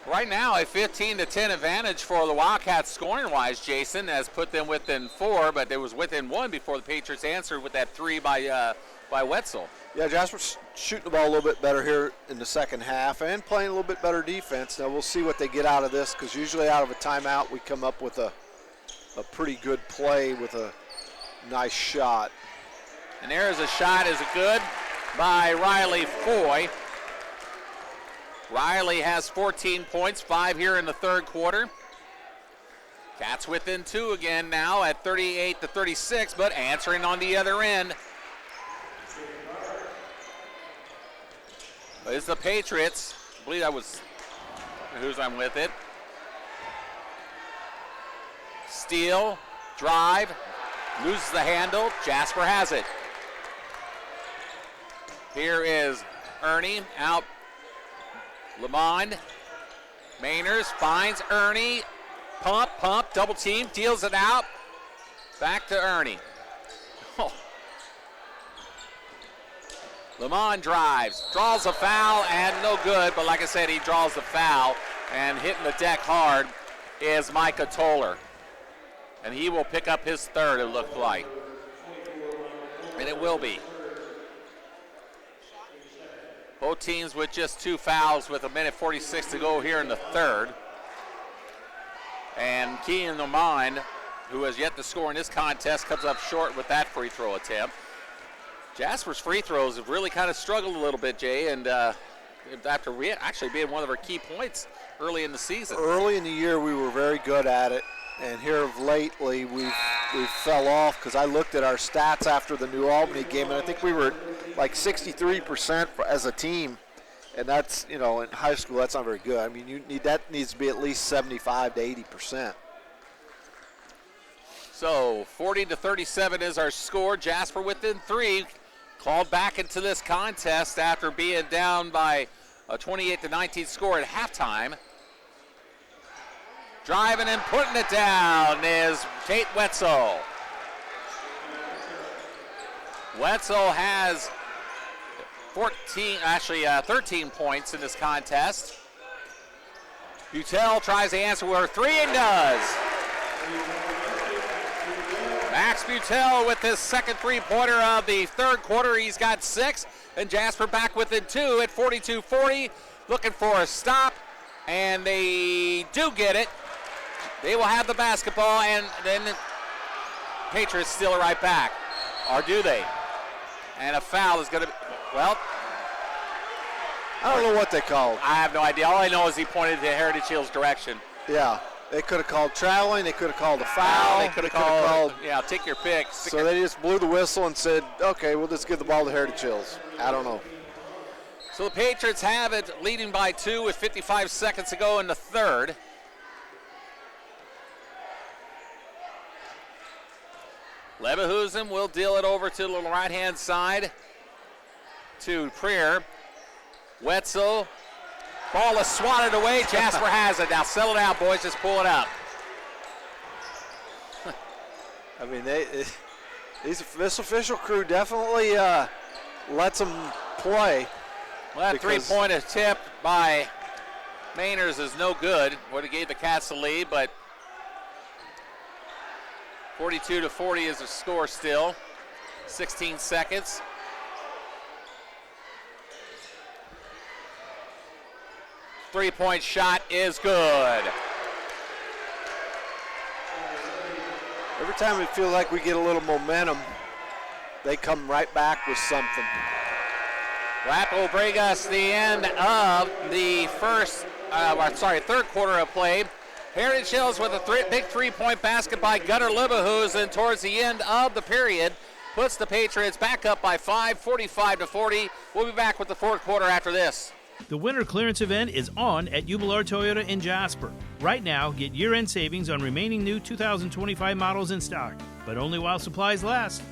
Right now, a 15-10 advantage for the Wildcats scoring-wise. Jason has put them within 4, but it was within 1 before the Patriots answered with that 3 by Wetzel. Yeah, Jasper's shooting the ball a little bit better here in the second half and playing a little bit better defense. Now we'll see what they get out of this, because usually out of a timeout we come up with a pretty good play with a nice shot. And there's a shot, is good by Riley Foy. Riley has 14 points, 5 here in the third quarter. Cats within 2 again now at 38-36, but answering on the other end is the Patriots. I believe that was who's I'm with it. Steal, drive, loses the handle. Jasper has it. Here is Ernie out. Lamond. Mainers finds Ernie. Pump, double team, deals it out. Back to Ernie. Oh. Lamond drives, draws a foul, and no good, but like I said, he draws the foul, and hitting the deck hard is Micah Toller. And he will pick up his third, it looked like. And it will be. Both teams with just 2 fouls with 1:46 to go here in the third. And Kean Lamond, who has yet to score in this contest, comes up short with that free throw attempt. Jasper's free throws have really kind of struggled a little bit, Jay, and after actually being one of our key points early in the season. Early in the year, we were very good at it, and here of lately, we fell off, because I looked at our stats after the New Albany game, and I think we were like 63% as a team, and that's, in high school, that's not very good. I mean, that needs to be at least 75 to 80%. So 40-37 is our score. Jasper within 3. Called back into this contest after being down by a 28-19 score at halftime. Driving and putting it down is Tate Wetzel. Wetzel has 13 points in this contest. Butel tries to answer with her 3 and does. Max Butel with his second three-pointer of the third quarter. He's got 6, and Jasper back within 2 at 42-40. Looking for a stop, and they do get it. They will have the basketball, and then the Patriots steal it right back. Or do they? And a foul is going to be, well, I don't know what they called. I have no idea. All I know is he pointed to Heritage Hill's direction. Yeah, they could have called traveling. They could have called a foul. They could have called, yeah, take your pick. So they just blew the whistle and said, okay, we'll just give the ball to Heritage Hills. I don't know. So the Patriots have it, leading by 2 with 55 seconds to go in the third. Leverkusen will deal it over to the right-hand side to Prier. Wetzel. Ball is swatted away. Jasper has it. Now settle down, boys. Just pull it up. I mean, this official crew definitely lets them play. Well, that three-point attempt by Mainers is no good. Would have gave the Cats the lead, but 42-40 is the score still. 16 seconds. Three-point shot is good. Every time we feel like we get a little momentum, they come right back with something. That will bring us the end of the third quarter of play. Heritage Hills with a big three-point basket by Gunnar Leverkusen towards the end of the period. Puts the Patriots back up by 5, 45-40. We'll be back with the fourth quarter after this. The winter clearance event is on at Jubilar Toyota in Jasper. Right now, get year-end savings on remaining new 2025 models in stock, but only while supplies last.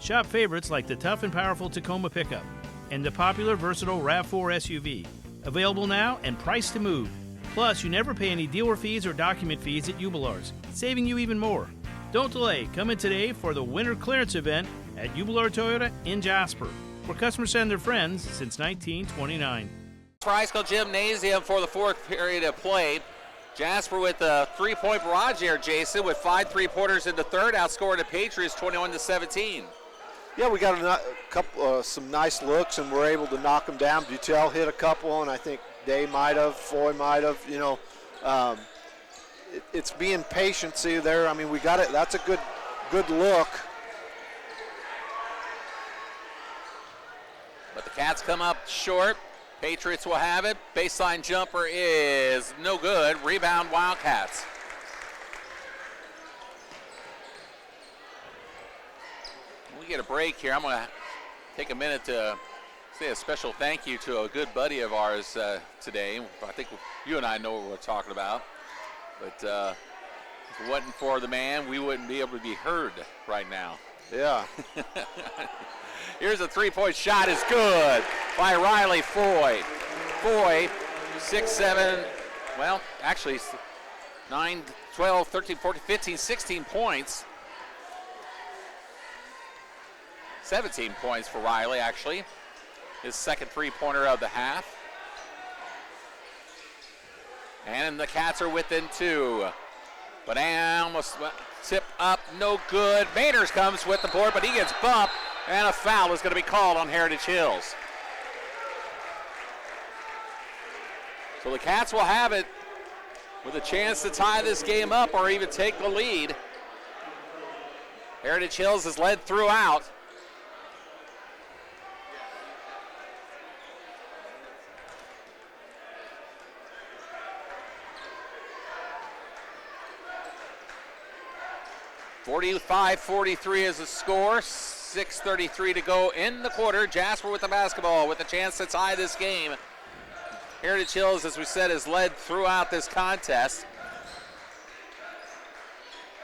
Shop favorites like the tough and powerful Tacoma pickup and the popular versatile RAV4 SUV. Available now and priced to move. Plus, you never pay any dealer fees or document fees at Jubilar's, saving you even more. Don't delay. Come in today for the winter clearance event at Jubilar Toyota in Jasper, where customers send their friends since 1929. High School Gymnasium for the fourth period of play. Jasper with a three-point barrage here, Jason, with 5 3-pointers in the third, outscoring the Patriots 21-17. Yeah, we got a couple, some nice looks, and we're able to knock them down. Butel hit a couple, and I think Day might have, Foy might have. You know, it's being patient. See there. I mean, we got it. That's a good look. But the Cats come up short. Patriots will have it. Baseline jumper is no good. Rebound Wildcats. We get a break here. I'm going to take a minute to say a special thank you to a good buddy of ours today. I think you and I know what we're talking about. But if it wasn't for the man, we wouldn't be able to be heard right now. Yeah. Here's a three-point shot is good by Riley Foy. Foy, 6-7, well, actually 9, 12, 13, 14, 15, 16 points. 17 points for Riley, actually. His second three-pointer of the half. And the Cats are within 2. But almost tip up, no good. Mainers comes with the board, but he gets bumped. And a foul is going to be called on Heritage Hills. So the Cats will have it with a chance to tie this game up or even take the lead. Heritage Hills has led throughout. (45-43) is the score. 6:33 to go in the quarter. Jasper with the basketball with a chance to tie this game. Heritage Hills, as we said, has led throughout this contest.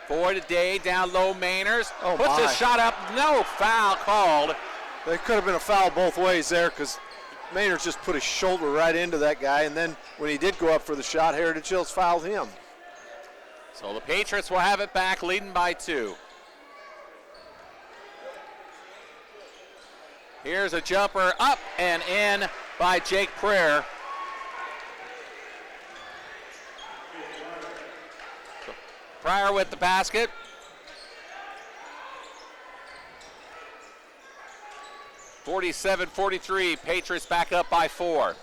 Foy today, down low, Mainers. Puts his shot up, no foul called. There could have been a foul both ways there because Mainers just put his shoulder right into that guy, and then when he did go up for the shot, Heritage Hills fouled him. So the Patriots will have it back, leading by 2. Here's a jumper up and in by Jake Prier. Prier with the basket. (47-43), Patriots back up by 4.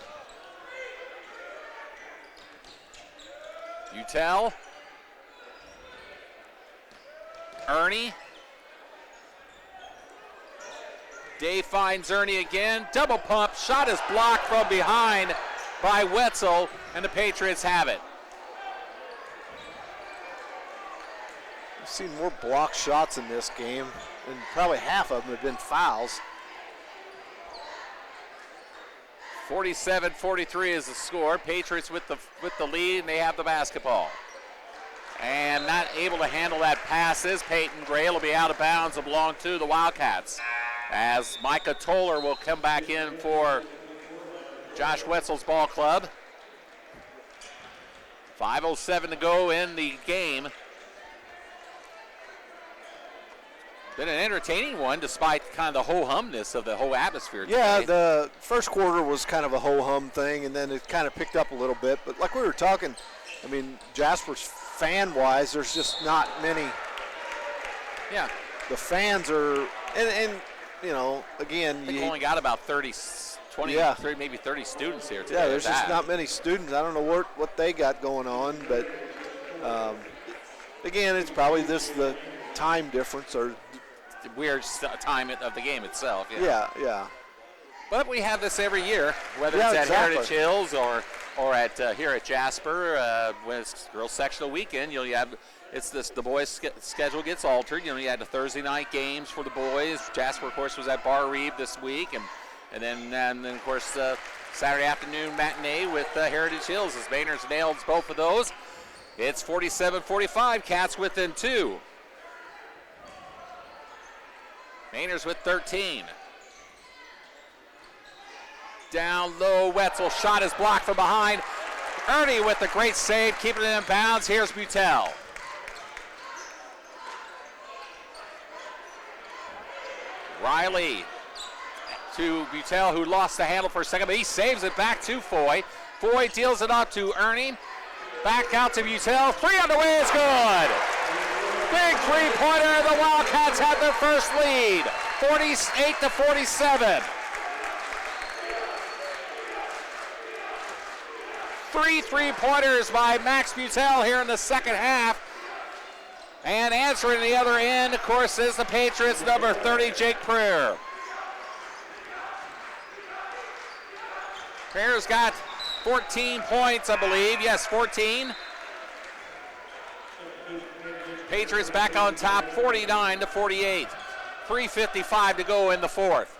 Utel. Ernie. Day finds Ernie again. Double pump. Shot is blocked from behind by Wetzel, and the Patriots have it. I've seen more blocked shots in this game, and probably half of them have been fouls. 47-43 is the score. Patriots with the lead, and they have the basketball. And not able to handle that pass is Peyton Gray. It'll be out of bounds and belong to the Wildcats, as Micah Toller will come back in for Josh Wetzel's ball club. 5:07 to go in the game. Been an entertaining one despite kind of the ho-humness of the whole atmosphere today. Yeah, the first quarter was kind of a ho-hum thing, and then it kind of picked up a little bit. But like we were talking, I mean, Jasper's fan-wise, there's just not many. Yeah. The fans are, and you know, again. I think we only got about 30, 20, yeah. maybe 30 students here today. Yeah, there's just not many students. I don't know what they got going on, but again, it's probably the time difference or weird time of the game itself. Yeah. But we have this every year, whether it's at Heritage Hills or at here at Jasper. When it's girls sectional weekend, you have the boys' schedule gets altered. You had the Thursday night games for the boys. Jasper, of course, was at Bar Reeve this week, and then of course Saturday afternoon matinee with Heritage Hills as Maynard's nailed both of those. It's 47-45. Cats within 2. Maynard's with 13. Down low, Wetzel. Shot is blocked from behind. Ernie with a great save, keeping it in bounds. Here's Butel. Riley to Butel, who lost the handle for a second, but he saves it back to Foy. Foy deals it up to Ernie. Back out to Butel. 3 on the way is good. Big three-pointer. The Wildcats have their first lead, 48-47. 3 3-pointers by Max Butel here in the second half. And answering the other end, of course, is the Patriots' number 30, Jake Prayer. Prayer's got 14 points, I believe. Yes, 14. Patriots back on top, 49-48. 3:55 to go in the fourth.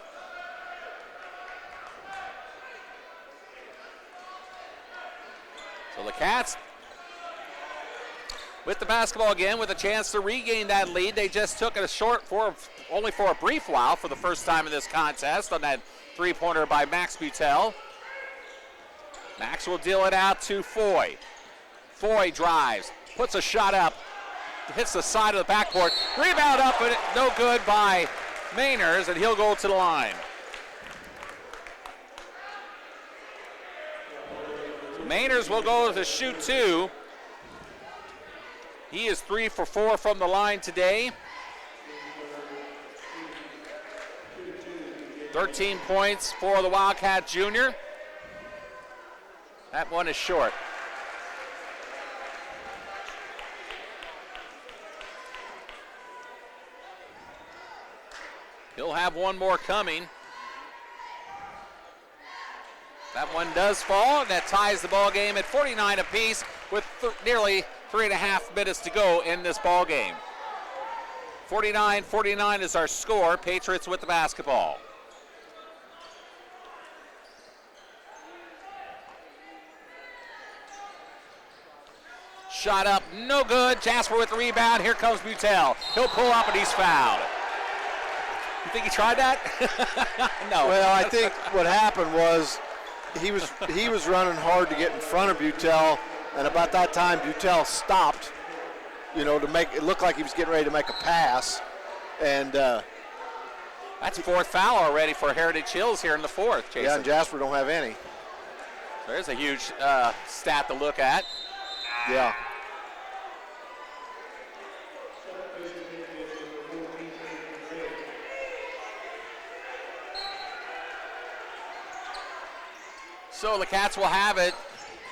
So the Cats with the basketball again with a chance to regain that lead. They just took it only for a brief while for the first time in this contest on that three-pointer by Max Butel. Max will deal it out to Foy. Foy drives, puts a shot up, hits the side of the backboard. Rebound up, but no good by Mainers, and he'll go to the line. So Mainers will go to shoot 2. He is 3 for 4 from the line today. 13 points for the Wildcat junior. That one is short. He'll have one more coming. That one does fall, and that ties the ball game at 49 apiece with nearly 3.5 minutes to go in this ball game. 49-49 is our score. Patriots with the basketball. Shot up, no good. Jasper with the rebound. Here comes Butel. He'll pull up, and he's fouled. You think he tried that? No. Well, I think what happened was he was running hard to get in front of Butel, and about that time Butel stopped, to make it look like he was getting ready to make a pass. And that's fourth foul already for Heritage Hills here in the fourth, Jason. Yeah, and Jasper don't have any. There's a huge stat to look at. Yeah. So the Cats will have it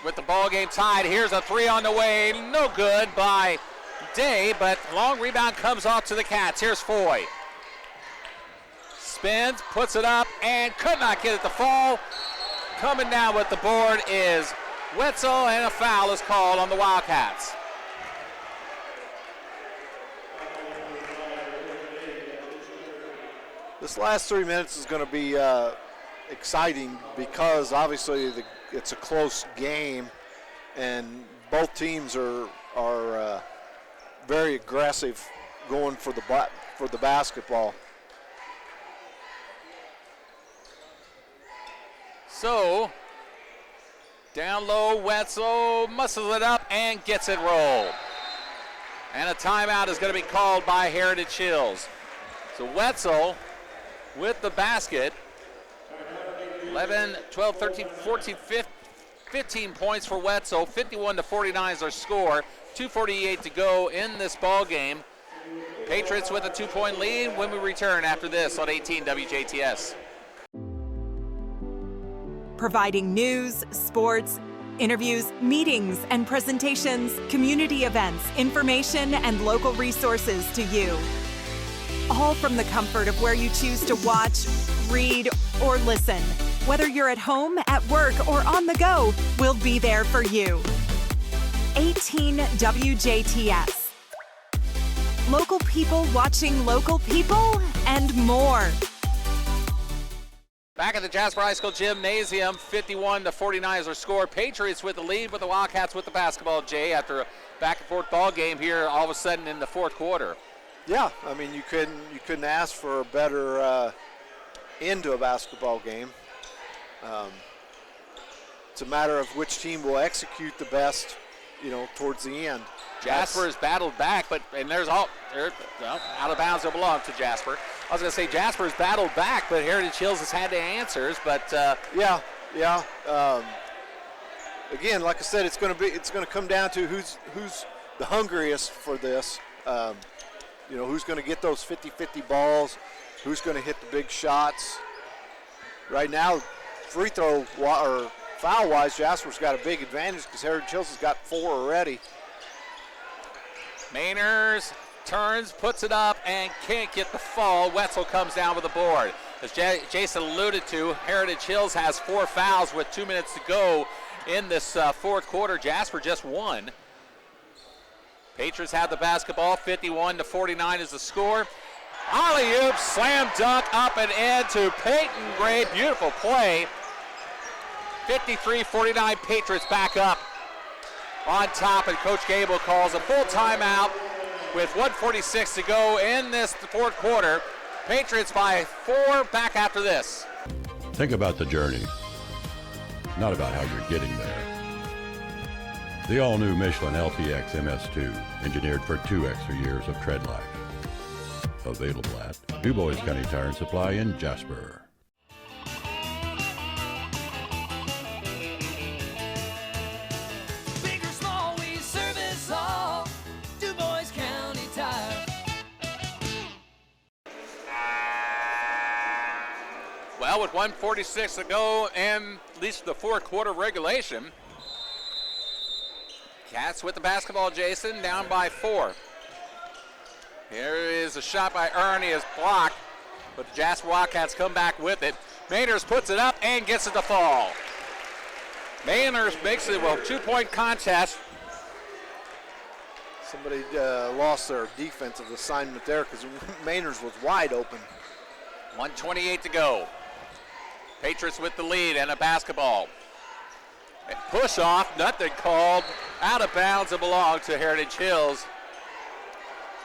with the ball game tied. Here's a 3 on the way. No good by Day, but long rebound comes off to the Cats. Here's Foy. spins, puts it up, and could not get it to fall. Coming down with the board is Wetzel, and a foul is called on the Wildcats. This last 3 minutes is going to be exciting because obviously it's a close game, and both teams are very aggressive going for the basketball. So, down low, Wetzel muscles it up and gets it rolled. And a timeout is going to be called by Heritage Hills. So Wetzel with the basket. 11, 12, 13, 14, 15 points for Wetzel. 51-49 is their score. 2:48 to go in this ball game. Patriots with a 2-point lead when we return after this on 18 WJTS. Providing news, sports, interviews, meetings, and presentations, community events, information, and local resources to you. All from the comfort of where you choose to watch, read, or listen. Whether you're at home, at work, or on the go, we'll be there for you. 18 WJTS. Local people watching local people and more. Back at the Jasper High School Gymnasium, 51-49 is our score. Patriots with the lead, with the Wildcats with the basketball, Jay, after a back-and-forth ball game here all of a sudden in the fourth quarter. Yeah, I mean, you couldn't ask for a better end to a basketball game. It's a matter of which team will execute the best, towards the end. Jasper has battled back, out of bounds will belong to Jasper. I was going to say Jasper's battled back, but Heritage Hills has had the answers. But yeah. Again, like I said, it's going to come down to who's the hungriest for this. Who's going to get those 50-50 balls, who's going to hit the big shots. Right now, free throw or foul-wise, Jasper's got a big advantage because Heritage Hills has got 4 already. Mainers turns, puts it up, and can't get the fall. Wetzel comes down with the board. As Jason alluded to, Heritage Hills has 4 fouls with 2 minutes to go in this fourth quarter. Jasper just won. Patriots have the basketball. 51-49 is the score. Alley-oop, slam dunk, up and in to Peyton Gray. Beautiful play. 53-49, Patriots back up on top, and Coach Gable calls a full timeout with 1:46 to go in this fourth quarter. Patriots by 4, back after this. Think about the journey, not about how you're getting there. The all-new Michelin LTX MS2, engineered for 2 extra years of tread life. Available at Du Bois County Tire and Supply in Jasper. Big or small, we service all. Du Bois County Tire. Well, with 1:46 to go and at least the fourth quarter regulation, Cats with the basketball, Jason, down by 4. Here is a shot by Ernie, is blocked, but the Jasper Wildcats come back with it. Mainers puts it up and gets it to fall. Mainers makes it a 2-point contest. Somebody lost their defensive assignment there because Mainers was wide open. 1:28 to go. Patriots with the lead and a basketball. A push off, nothing called. Out of bounds, it belonged to Heritage Hills.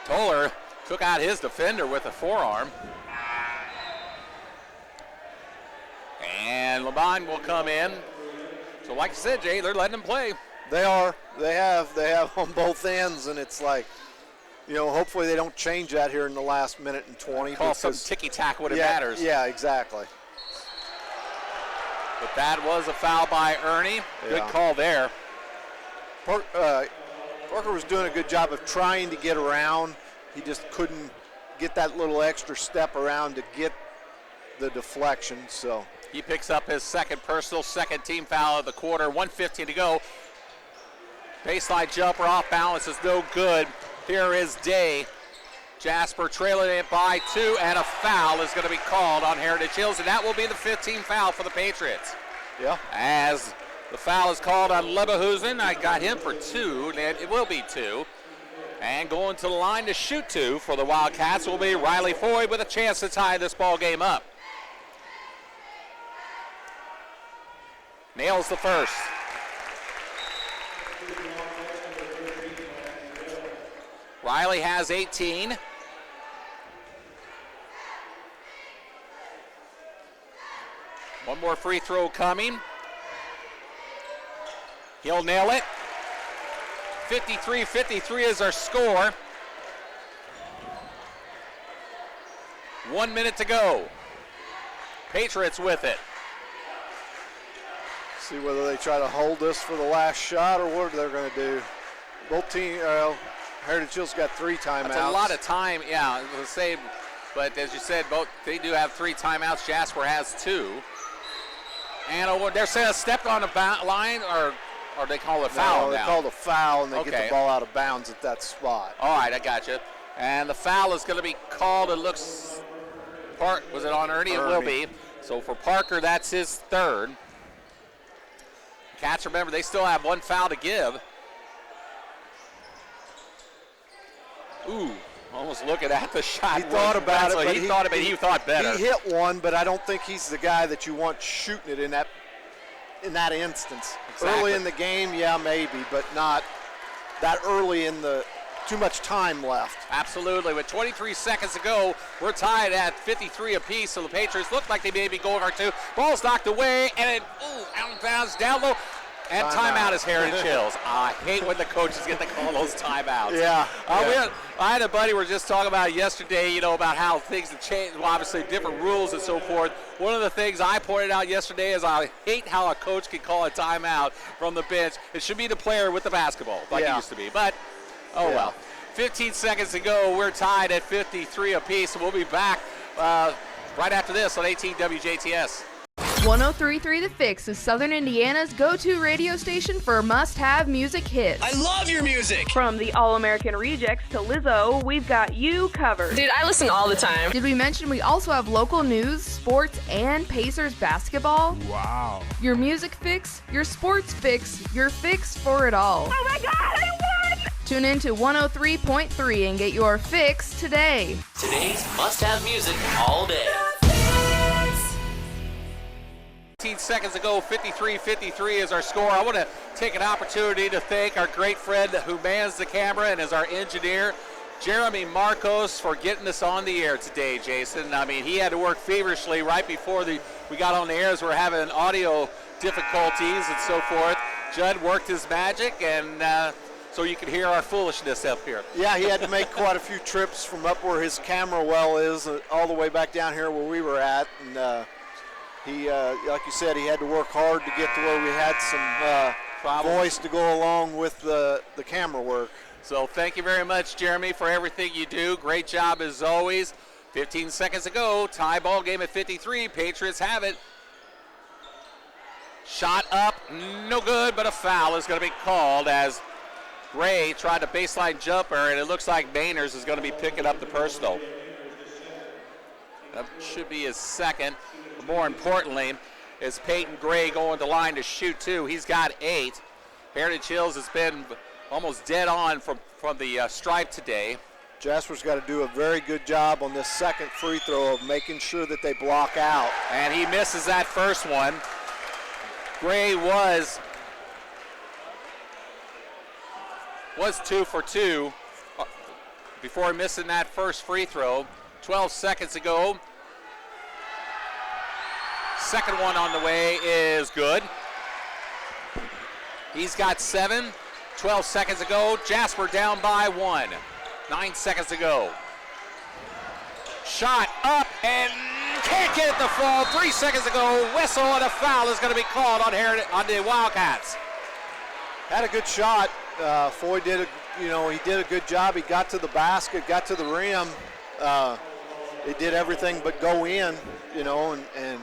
Toller took out his defender with a forearm. And LeBon will come in. So like I said, Jay, they're letting them play. They are. They have on both ends, and it's like, hopefully they don't change that here in the last minute and 20. Call some ticky-tack when it matters. Yeah, exactly. But that was a foul by Ernie. Good call there. Parker was doing a good job of trying to get around. He just couldn't get that little extra step around to get the deflection. So he picks up his second team foul of the quarter. 1:15 to go. Baseline jumper off balance is no good. Here is Day. Jasper trailing it by 2, and a foul is going to be called on Heritage Hills, and that will be the 15th foul for the Patriots. Yeah. As the foul is called on Leverhusen, I got him for 2, and it will be 2. And going to the line to shoot 2 for the Wildcats will be Riley Foy with a chance to tie this ball game up. Nails the first. Riley has 18. One more free throw coming. He'll nail it. 53-53 is our score. 1 minute to go. Patriots with it. See whether they try to hold this for the last shot or what they're going to do. Both teams, Heritage Hills got 3 timeouts. That's a lot of time, yeah, but as you said, both they do have 3 timeouts. Jasper has 2. And they're saying stepped on the line, or they call it a foul now? They called a foul, and they get the ball out of bounds at that spot. All right, I got you. And the foul is going to be called, it looks, was it on Ernie? It will be. So for Parker, that's his 3rd. Cats, remember, they still have 1 foul to give. Ooh, almost looking at the shot. He thought about it, but he thought better. He hit one, but I don't think he's the guy that you want shooting it in that instance. Exactly. Early in the game, yeah, maybe, but not that early in the too much time left. Absolutely. With 23 seconds to go, we're tied at 53 apiece, so the Patriots look like they may be going for 2. Ball's knocked away, and it, out of bounds, down low. And timeout is Heritage Hills. I hate when the coaches get to call those timeouts. Yeah. I had a buddy we were just talking about yesterday, about how things have changed, well, obviously different rules and so forth. One of the things I pointed out yesterday is I hate how a coach can call a timeout from the bench. It should be the player with the basketball, like it used to be. But, well. 15 seconds to go. We're tied at 53 apiece, and we'll be back right after this on 18 WJTS. 103.3 The Fix is Southern Indiana's go-to radio station for must-have music hits. I love your music! From the All-American Rejects to Lizzo, we've got you covered. Dude, I listen all the time. Did we mention we also have local news, sports, and Pacers basketball? Wow. Your music fix, your sports fix, your fix for it all. Oh my God, I won! Tune in to 103.3 and get your fix today. Today's must-have music all day. 15 seconds to go, 53-53 is our score. I want to take an opportunity to thank our great friend who mans the camera and is our engineer, Jeremy Marcos, for getting us on the air today, Jason. I mean, he had to work feverishly right before we got on the air as we're having audio difficulties and so forth. Judd worked his magic, and so you can hear our foolishness up here. Yeah, he had to make quite a few trips from up where his camera well is all the way back down here where we were at, and he, like you said, he had to work hard to get to where we had some voice to go along with the camera work. So thank you very much, Jeremy, for everything you do. Great job as always. 15 seconds to go. Tie ball game at 53. Patriots have it. Shot up, no good, but a foul is going to be called as Gray tried a baseline jumper, and it looks like Mainers is going to be picking up the personal. That should be his 2nd. More importantly, is Peyton Gray going to line to shoot 2. He's got 8. Heritage Hills has been almost dead on from the stripe today. Jasper's got to do a very good job on this 2nd free throw of making sure that they block out. And he misses that first one. Gray was 2 for 2 before missing that first free throw. 12 seconds to go. Second one on the way is good. He's got 7. 12 seconds to go. Jasper down by 1. 9 seconds to go. Shot up and can't get it to fall. 3 seconds to go. Whistle and a foul is going to be called on the Wildcats. Had a good shot. Foy did he did a good job. He got to the basket, got to the rim. He did everything but go in, and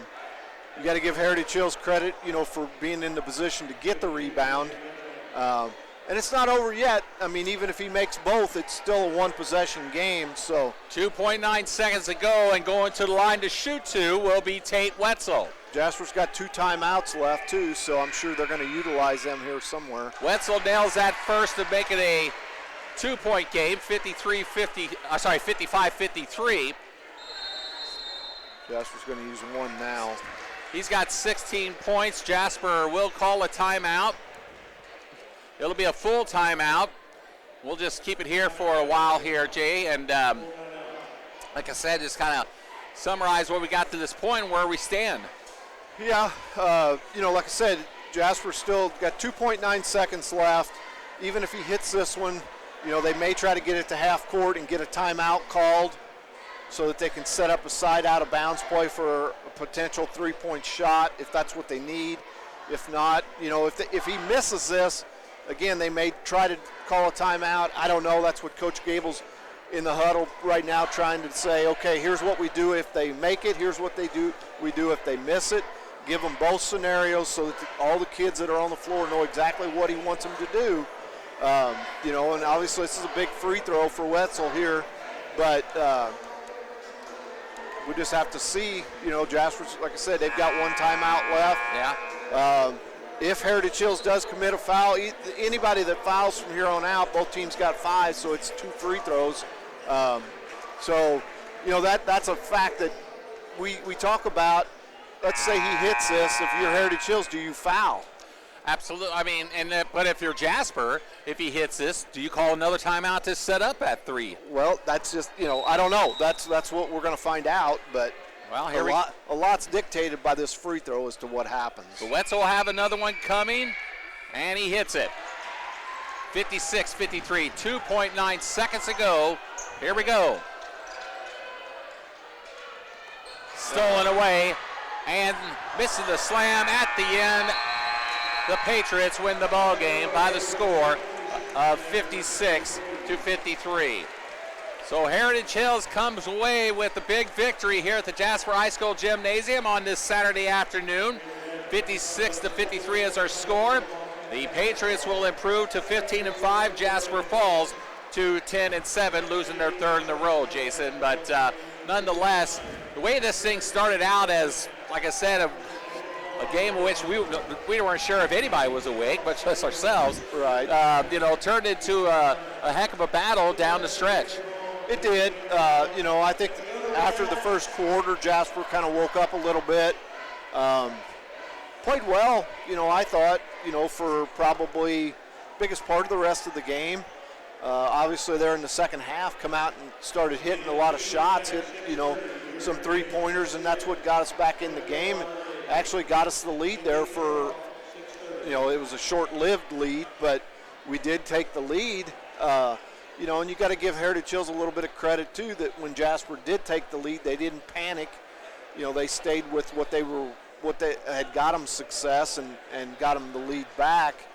you got to give Heritage Hills credit, for being in the position to get the rebound. And it's not over yet. I mean, even if he makes both, it's still a one-possession game. So 2.9 seconds to go, and going to the line to shoot to will be Tate Wetzel. Jasper's got 2 timeouts left, too, so I'm sure they're going to utilize them here somewhere. Wetzel nails that first to make it a 2-point game, 55-53. Jasper's going to use one now. He's got 16 points. Jasper will call a timeout. It'll be a full timeout. We'll just keep it here for a while here, Jay. And like I said, just kind of summarize what we got to this point and where we stand. Yeah, like I said, Jasper's still got 2.9 seconds left. Even if he hits this one, they may try to get it to half court and get a timeout called so that they can set up a side out of bounds play for a potential 3-point shot if that's what they need. If not, if he misses this, again, they may try to call a timeout. I don't know. That's what Coach Gable's in the huddle right now trying to say, okay, here's what we do if they make it. Here's what we do if they miss it. Give them both scenarios so that all the kids that are on the floor know exactly what he wants them to do. And obviously this is a big free throw for Wetzel here. But we just have to see, Jasper's, like I said, they've got one timeout left. Yeah. If Heritage Hills does commit a foul, anybody that fouls from here on out, both teams got 5, so it's 2 free throws. That's a fact that we talk about. Let's say he hits this. If you're Heritage Hills, do you foul? Absolutely. I mean, but if you're Jasper, if he hits this, do you call another timeout to set up at 3? Well, that's just, I don't know. That's what we're going to find out, but well, a lot's dictated by this free throw as to what happens. So Wetzel will have another one coming, and he hits it. 56-53, 2.9 seconds to go. Here we go. Stolen away, and missing the slam at the end. The Patriots win the ball game by the score of 56-53. So Heritage Hills comes away with a big victory here at the Jasper High School Gymnasium on this Saturday afternoon. 56-53 is our score. The Patriots will improve to 15-5. Jasper falls to 10-7, losing their third in a row, Jason. But nonetheless, the way this thing started out as, like I said, a game in which we weren't sure if anybody was awake, much less ourselves. Right. Turned into a heck of a battle down the stretch. It did. I think after the first quarter, Jasper kind of woke up a little bit. Played well, I thought, for probably biggest part of the rest of the game. Obviously, there in the second half, come out and started hitting a lot of shots, hit, some three-pointers, and that's what got us back in the game. And actually got us the lead there for, it was a short-lived lead, but we did take the lead. And you got to give Heritage Hills a little bit of credit, too, that when Jasper did take the lead, they didn't panic. They stayed with what they had got them success and got them the lead back.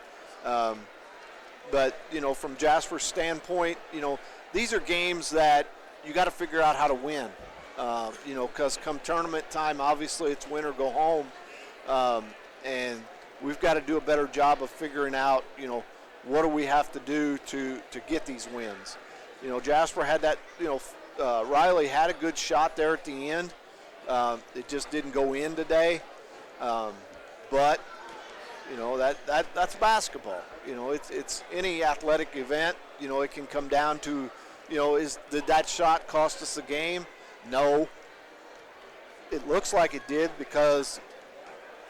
But from Jasper's standpoint, these are games that you got to figure out how to win. Because come tournament time, obviously it's win or go home. And we've got to do a better job of figuring out, what do we have to do to get these wins. Jasper had that, Riley had a good shot there at the end. It just didn't go in today. But, that's basketball. It's any athletic event. It can come down to, did that shot cost us the game? No. It looks like it did because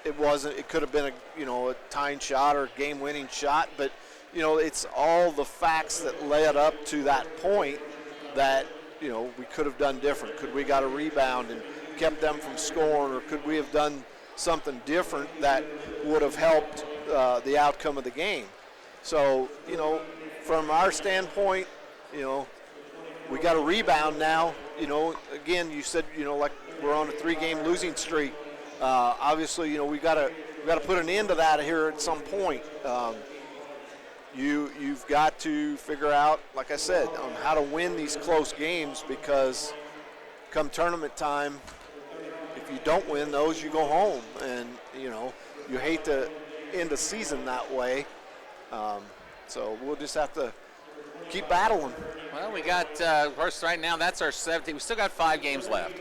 it wasn't. It could have been a tying shot or a game-winning shot, but it's all the facts that led up to that point that we could have done different. Could we got a rebound and kept them from scoring, or could we have done something different that would have helped the outcome of the game? So from our standpoint, we got a rebound now. Again, you said, like we're on a 3-game losing streak. Obviously, we got to put an end to that here at some point. You've got to figure out, like I said, on how to win these close games, because come tournament time, if you don't win those, you go home, and you hate to end a season that way. So we'll just have to keep battling. Well, we got, of course, right now that's our 17th. We still got 5 games left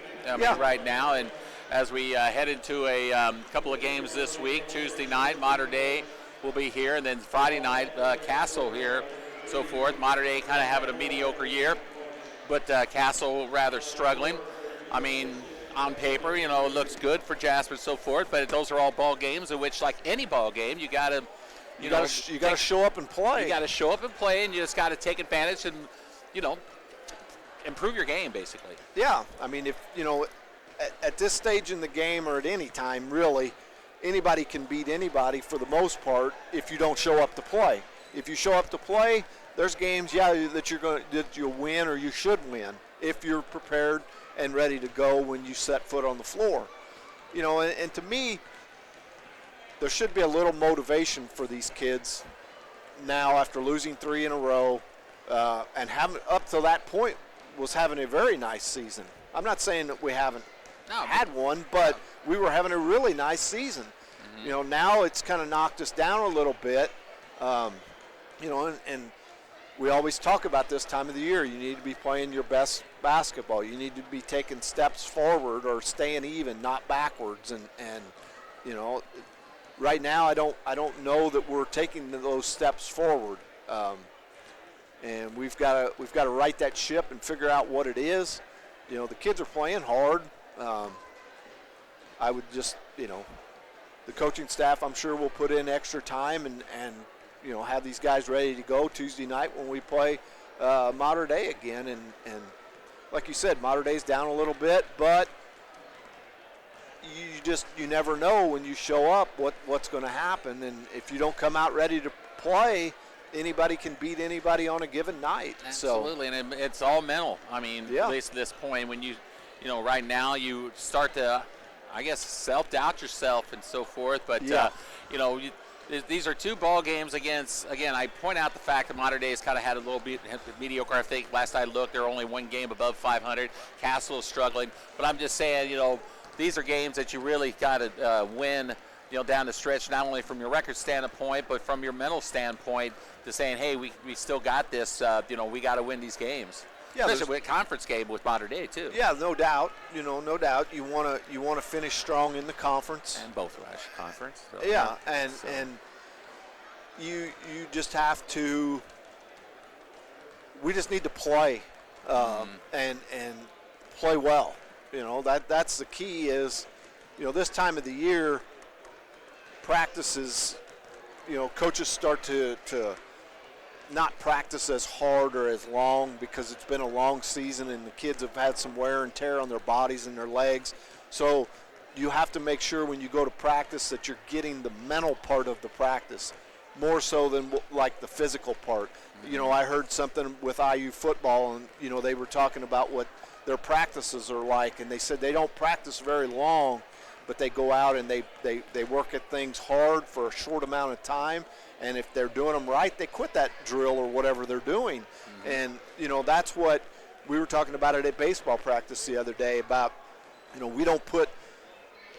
right now. And as we head into a couple of games this week, Tuesday night, Mater Dei will be here. And then Friday night, Castle here, so forth. Mater Dei kind of having a mediocre year, but Castle rather struggling. I mean, on paper, it looks good for Jasper and so forth, but those are all ball games in which, like any ball game, you got to you got to show up and play. You got to show up and play, and you just got to take advantage and, improve your game, basically. Yeah, I mean, if at this stage in the game or at any time, really, anybody can beat anybody for the most part if you don't show up to play. If you show up to play, there's games, that you'll win or you should win if you're prepared and ready to go when you set foot on the floor. And to me, there should be a little motivation for these kids now after losing 3 in a row and having, up to that point, was having a very nice season. I'm not saying that we haven't had one, but we were having a really nice season. Mm-hmm. Now it's kind of knocked us down a little bit, and we always talk about this time of the year. You need to be playing your best basketball. You need to be taking steps forward or staying even, not backwards. And right now I don't know that we're taking those steps forward. And we've got to right that ship and figure out what it is. The kids are playing hard. I would just, the coaching staff, I'm sure, will put in extra time and have these guys ready to go Tuesday night when we play Mater Dei again. And like you said, Mater Dei's down a little bit, but you never know when you show up what's going to happen. And if you don't come out ready to play, anybody can beat anybody on a given night. Absolutely, and it's all mental. I mean, at least at this point, when right now you start to, I guess, self-doubt yourself and so forth. But these are 2 ball games against. Again, I point out the fact that Mater Dei has kind of had a little bit mediocre. I think last I looked, they're only 1 game above 500. Castle is struggling, but I'm just saying, these are games that you really got to win. Down the stretch, not only from your record standpoint, but from your mental standpoint, to saying, hey, we still got this. We got to win these games. Yeah, especially with a conference game with Mater Dei too. Yeah, no doubt. No doubt. You want to finish strong in the conference. And both Rush conference. So, yeah, and you just have to. We just need to play, and play well. That's the key. Is this time of the year. Practices, coaches start to not practice as hard or as long because it's been a long season and the kids have had some wear and tear on their bodies and their legs. So you have to make sure when you go to practice that you're getting the mental part of the practice more so than like the physical part. Mm-hmm. I heard something with IU football and, they were talking about what their practices are like, and they said they don't practice very long, but they go out and they work at things hard for a short amount of time, and if they're doing them right, they quit that drill or whatever they're doing. Mm-hmm. And that's what we were talking about it at baseball practice the other day about, we don't put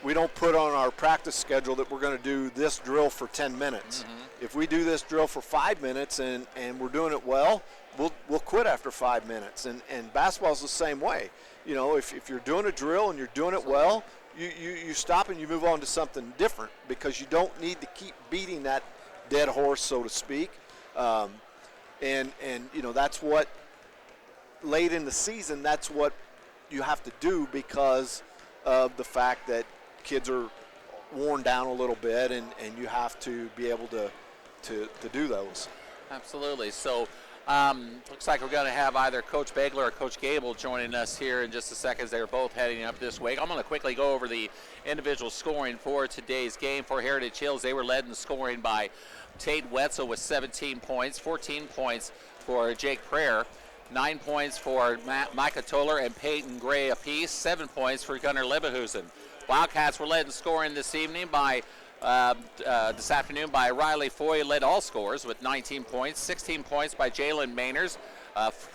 on our practice schedule that we're going to do this drill for 10 minutes. Mm-hmm. If we do this drill for 5 minutes and we're doing it well, we'll quit after 5 minutes. And basketball's the same way. If you're doing a drill and you're doing it well, you stop and you move on to something different because you don't need to keep beating that dead horse, so to speak. And that's what late in the season, that's what you have to do because of the fact that kids are worn down a little bit, and you have to be able to do those. Absolutely. So looks like we're going to have either Coach Bagler or Coach Gable joining us here in just a second as they're both heading up this week. I'm going to quickly go over the individual scoring for today's game. For Heritage Hills, they were led in scoring by Tate Wetzel with 17 points, 14 points for Jake Prayer, 9 points for Micah Toller and Peyton Gray apiece, 7 points for Gunnar Lebehusen. Wildcats were led in scoring this afternoon by Riley Foy, led all scores with 19 points, 16 points by Jalen Mainers,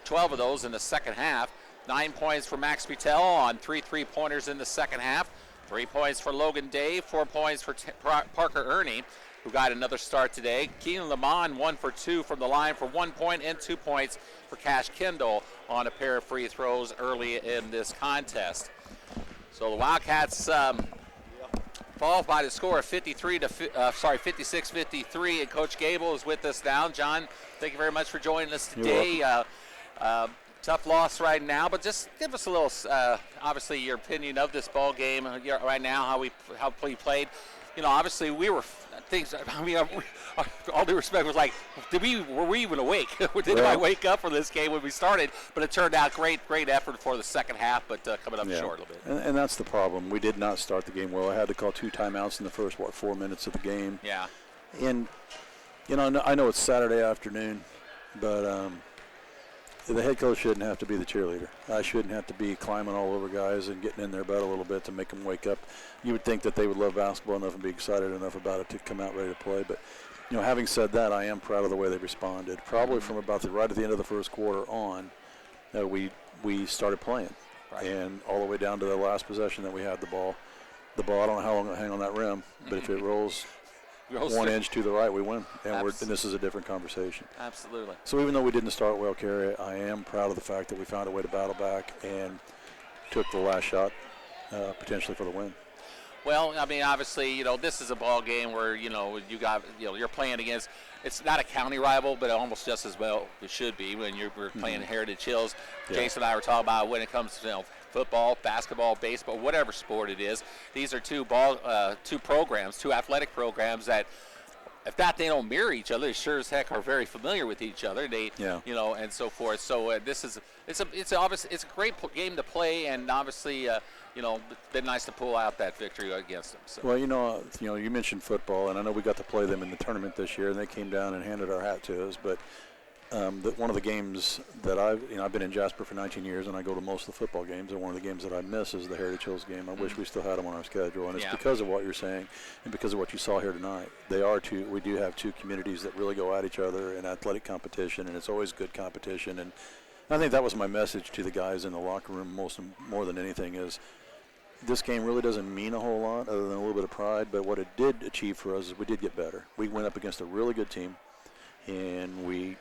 12 of those in the second half, 9 points for Max Butel on 3 3-pointers in the second half, 3 points for Logan Day, 4 points for Parker Ernie, who got another start today. Keenan Lamont 1 for 2 from the line for 1 point and 2 points for Cash Kendall on a pair of free throws early in this contest. So the Wildcats fall by the score of 56-53, and Coach Gable is with us now. John, thank you very much for joining us today. Tough loss right now, but just give us a little, obviously, your opinion of this ball game right now, how we played. Obviously, we were all due respect, was like, were we even awake? Did I wake up for this game when we started? But it turned out great effort for the second half, but coming up short a little bit. And that's the problem. We did not start the game well. I had to call 2 timeouts in the first 4 minutes of the game. Yeah. And I know it's Saturday afternoon, but the head coach shouldn't have to be the cheerleader. I shouldn't have to be climbing all over guys and getting in their butt a little bit to make them wake up. You would think that they would love basketball enough and be excited enough about it to come out ready to play. But, having said that, I am proud of the way they responded. Probably from about right at the end of the first quarter on, we started playing. Right. And all the way down to the last possession that we had the ball. I don't know how long it'll hang on that rim, but if it rolls 1 inch to the right, we win. And this is a different conversation. Absolutely. So even though we didn't start well, Carey, I am proud of the fact that we found a way to battle back and took the last shot potentially for the win. Well, I mean, obviously, this is a ball game where, you're playing against, it's not a county rival, but almost just as well it should be when you're playing Heritage Hills. Yeah. Jason and I were talking about when it comes to, football, basketball, baseball, whatever sport it is. These are two programs, two athletic programs that, if not, they don't mirror each other. They sure as heck are very familiar with each other. And so forth. So it's a great game to play, and obviously, it's been nice to pull out that victory against them. So. Well, you mentioned football, and I know we got to play them in the tournament this year, and they came down and handed our hat to us. But one of the games that I've been in Jasper for 19 years, and I go to most of the football games, and one of the games that I miss is the Heritage Hills game. I wish we still had them on our schedule, and it's because of what you're saying and because of what you saw here tonight. We do have two communities that really go at each other in athletic competition, and it's always good competition. And I think that was my message to the guys in the locker room more than anything is this game really doesn't mean a whole lot other than a little bit of pride, but what it did achieve for us is we did get better. We went up against a really good team, and we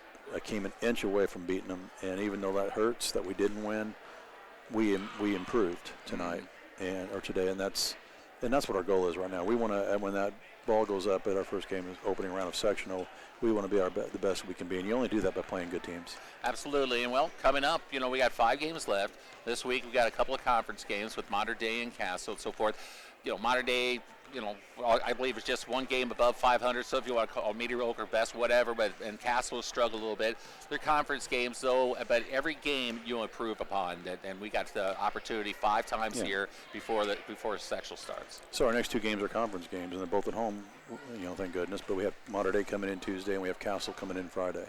came an inch away from beating them, and even though that hurts that we didn't win, we improved tonight or today, and that's what our goal is right now. We want to, when that ball goes up at our first game, opening round of sectional, we want to be the best we can be, and you only do that by playing good teams. Absolutely, and coming up, we got 5 games left this week. We got a couple of conference games with Mater Dei and Castle and so forth. Mater Dei, I believe it's just 1 game above 500, so if you want to call mediocre, best, whatever, and Castle has struggled a little bit. They're conference games, though, but every game you'll improve upon, and we got the opportunity 5 times a year before sectional starts. So our next 2 games are conference games, and they're both at home, thank goodness, but we have Mater Dei coming in Tuesday, and we have Castle coming in Friday.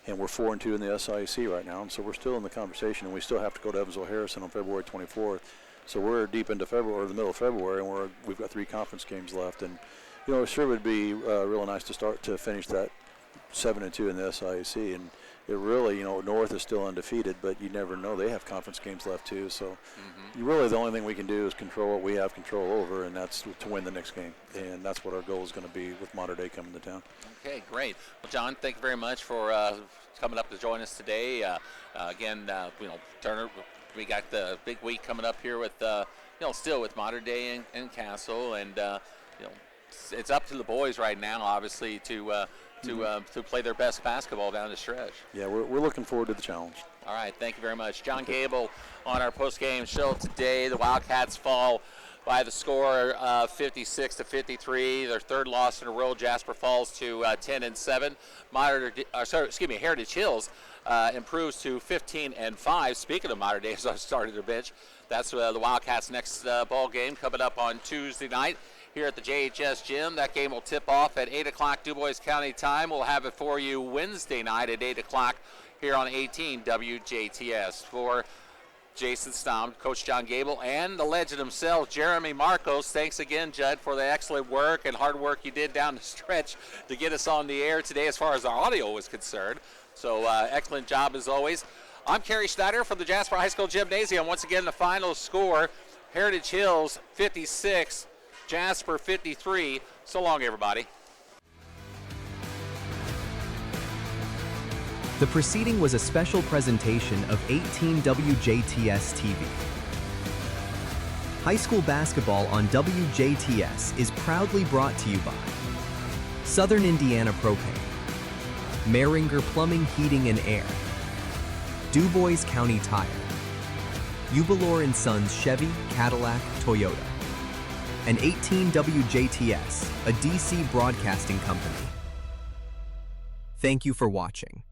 And we're 4-2 in the SIAC right now, and so we're still in the conversation, and we still have to go to Evansville-Harrison on February 24th. So we're deep into February, or the middle of February, and we've got 3 conference games left. And it sure would be real nice to finish that 7-2 in the SIAC. And it really, North is still undefeated, but you never know. They have conference games left too. So really, the only thing we can do is control what we have control over, and that's to win the next game. And that's what our goal is going to be with Mater Dei coming to town. Okay, great. Well, John, thank you very much for coming up to join us today. Again, Turner. We got the big week coming up here with, still with Mater Dei and Castle, and it's up to the boys right now, obviously, to play their best basketball down the stretch. Yeah, we're looking forward to the challenge. All right, thank you very much, John Gable on our post-game show today. The Wildcats fall by the score 56-53. Their 3rd loss in a row. Jasper falls to 10-7. Heritage Hills improves to 15-5. Speaking of Mater Dei, as I started their bench, that's the Wildcats' next ball game coming up on Tuesday night here at the JHS gym. That game will tip off at 8 o'clock Du Bois County time. We'll have it for you Wednesday night at 8 o'clock here on 18 WJTS. For Jason Stamm, Coach John Gable, and the legend himself, Jeremy Marcos. Thanks again, Judd, for the excellent work and hard work you did down the stretch to get us on the air today as far as our audio was concerned. So excellent job as always. I'm Carey Schneider from the Jasper High School Gymnasium. Once again, the final score, Heritage Hills 56, Jasper 53. So long, everybody. The proceeding was a special presentation of 18 WJTS TV. High school basketball on WJTS is proudly brought to you by Southern Indiana Propane, Mehringer Plumbing, Heating and Air, DuBois County Tire, Ubalor & Sons Chevy, Cadillac, Toyota, and 18 WJTS, a DC broadcasting company. Thank you for watching.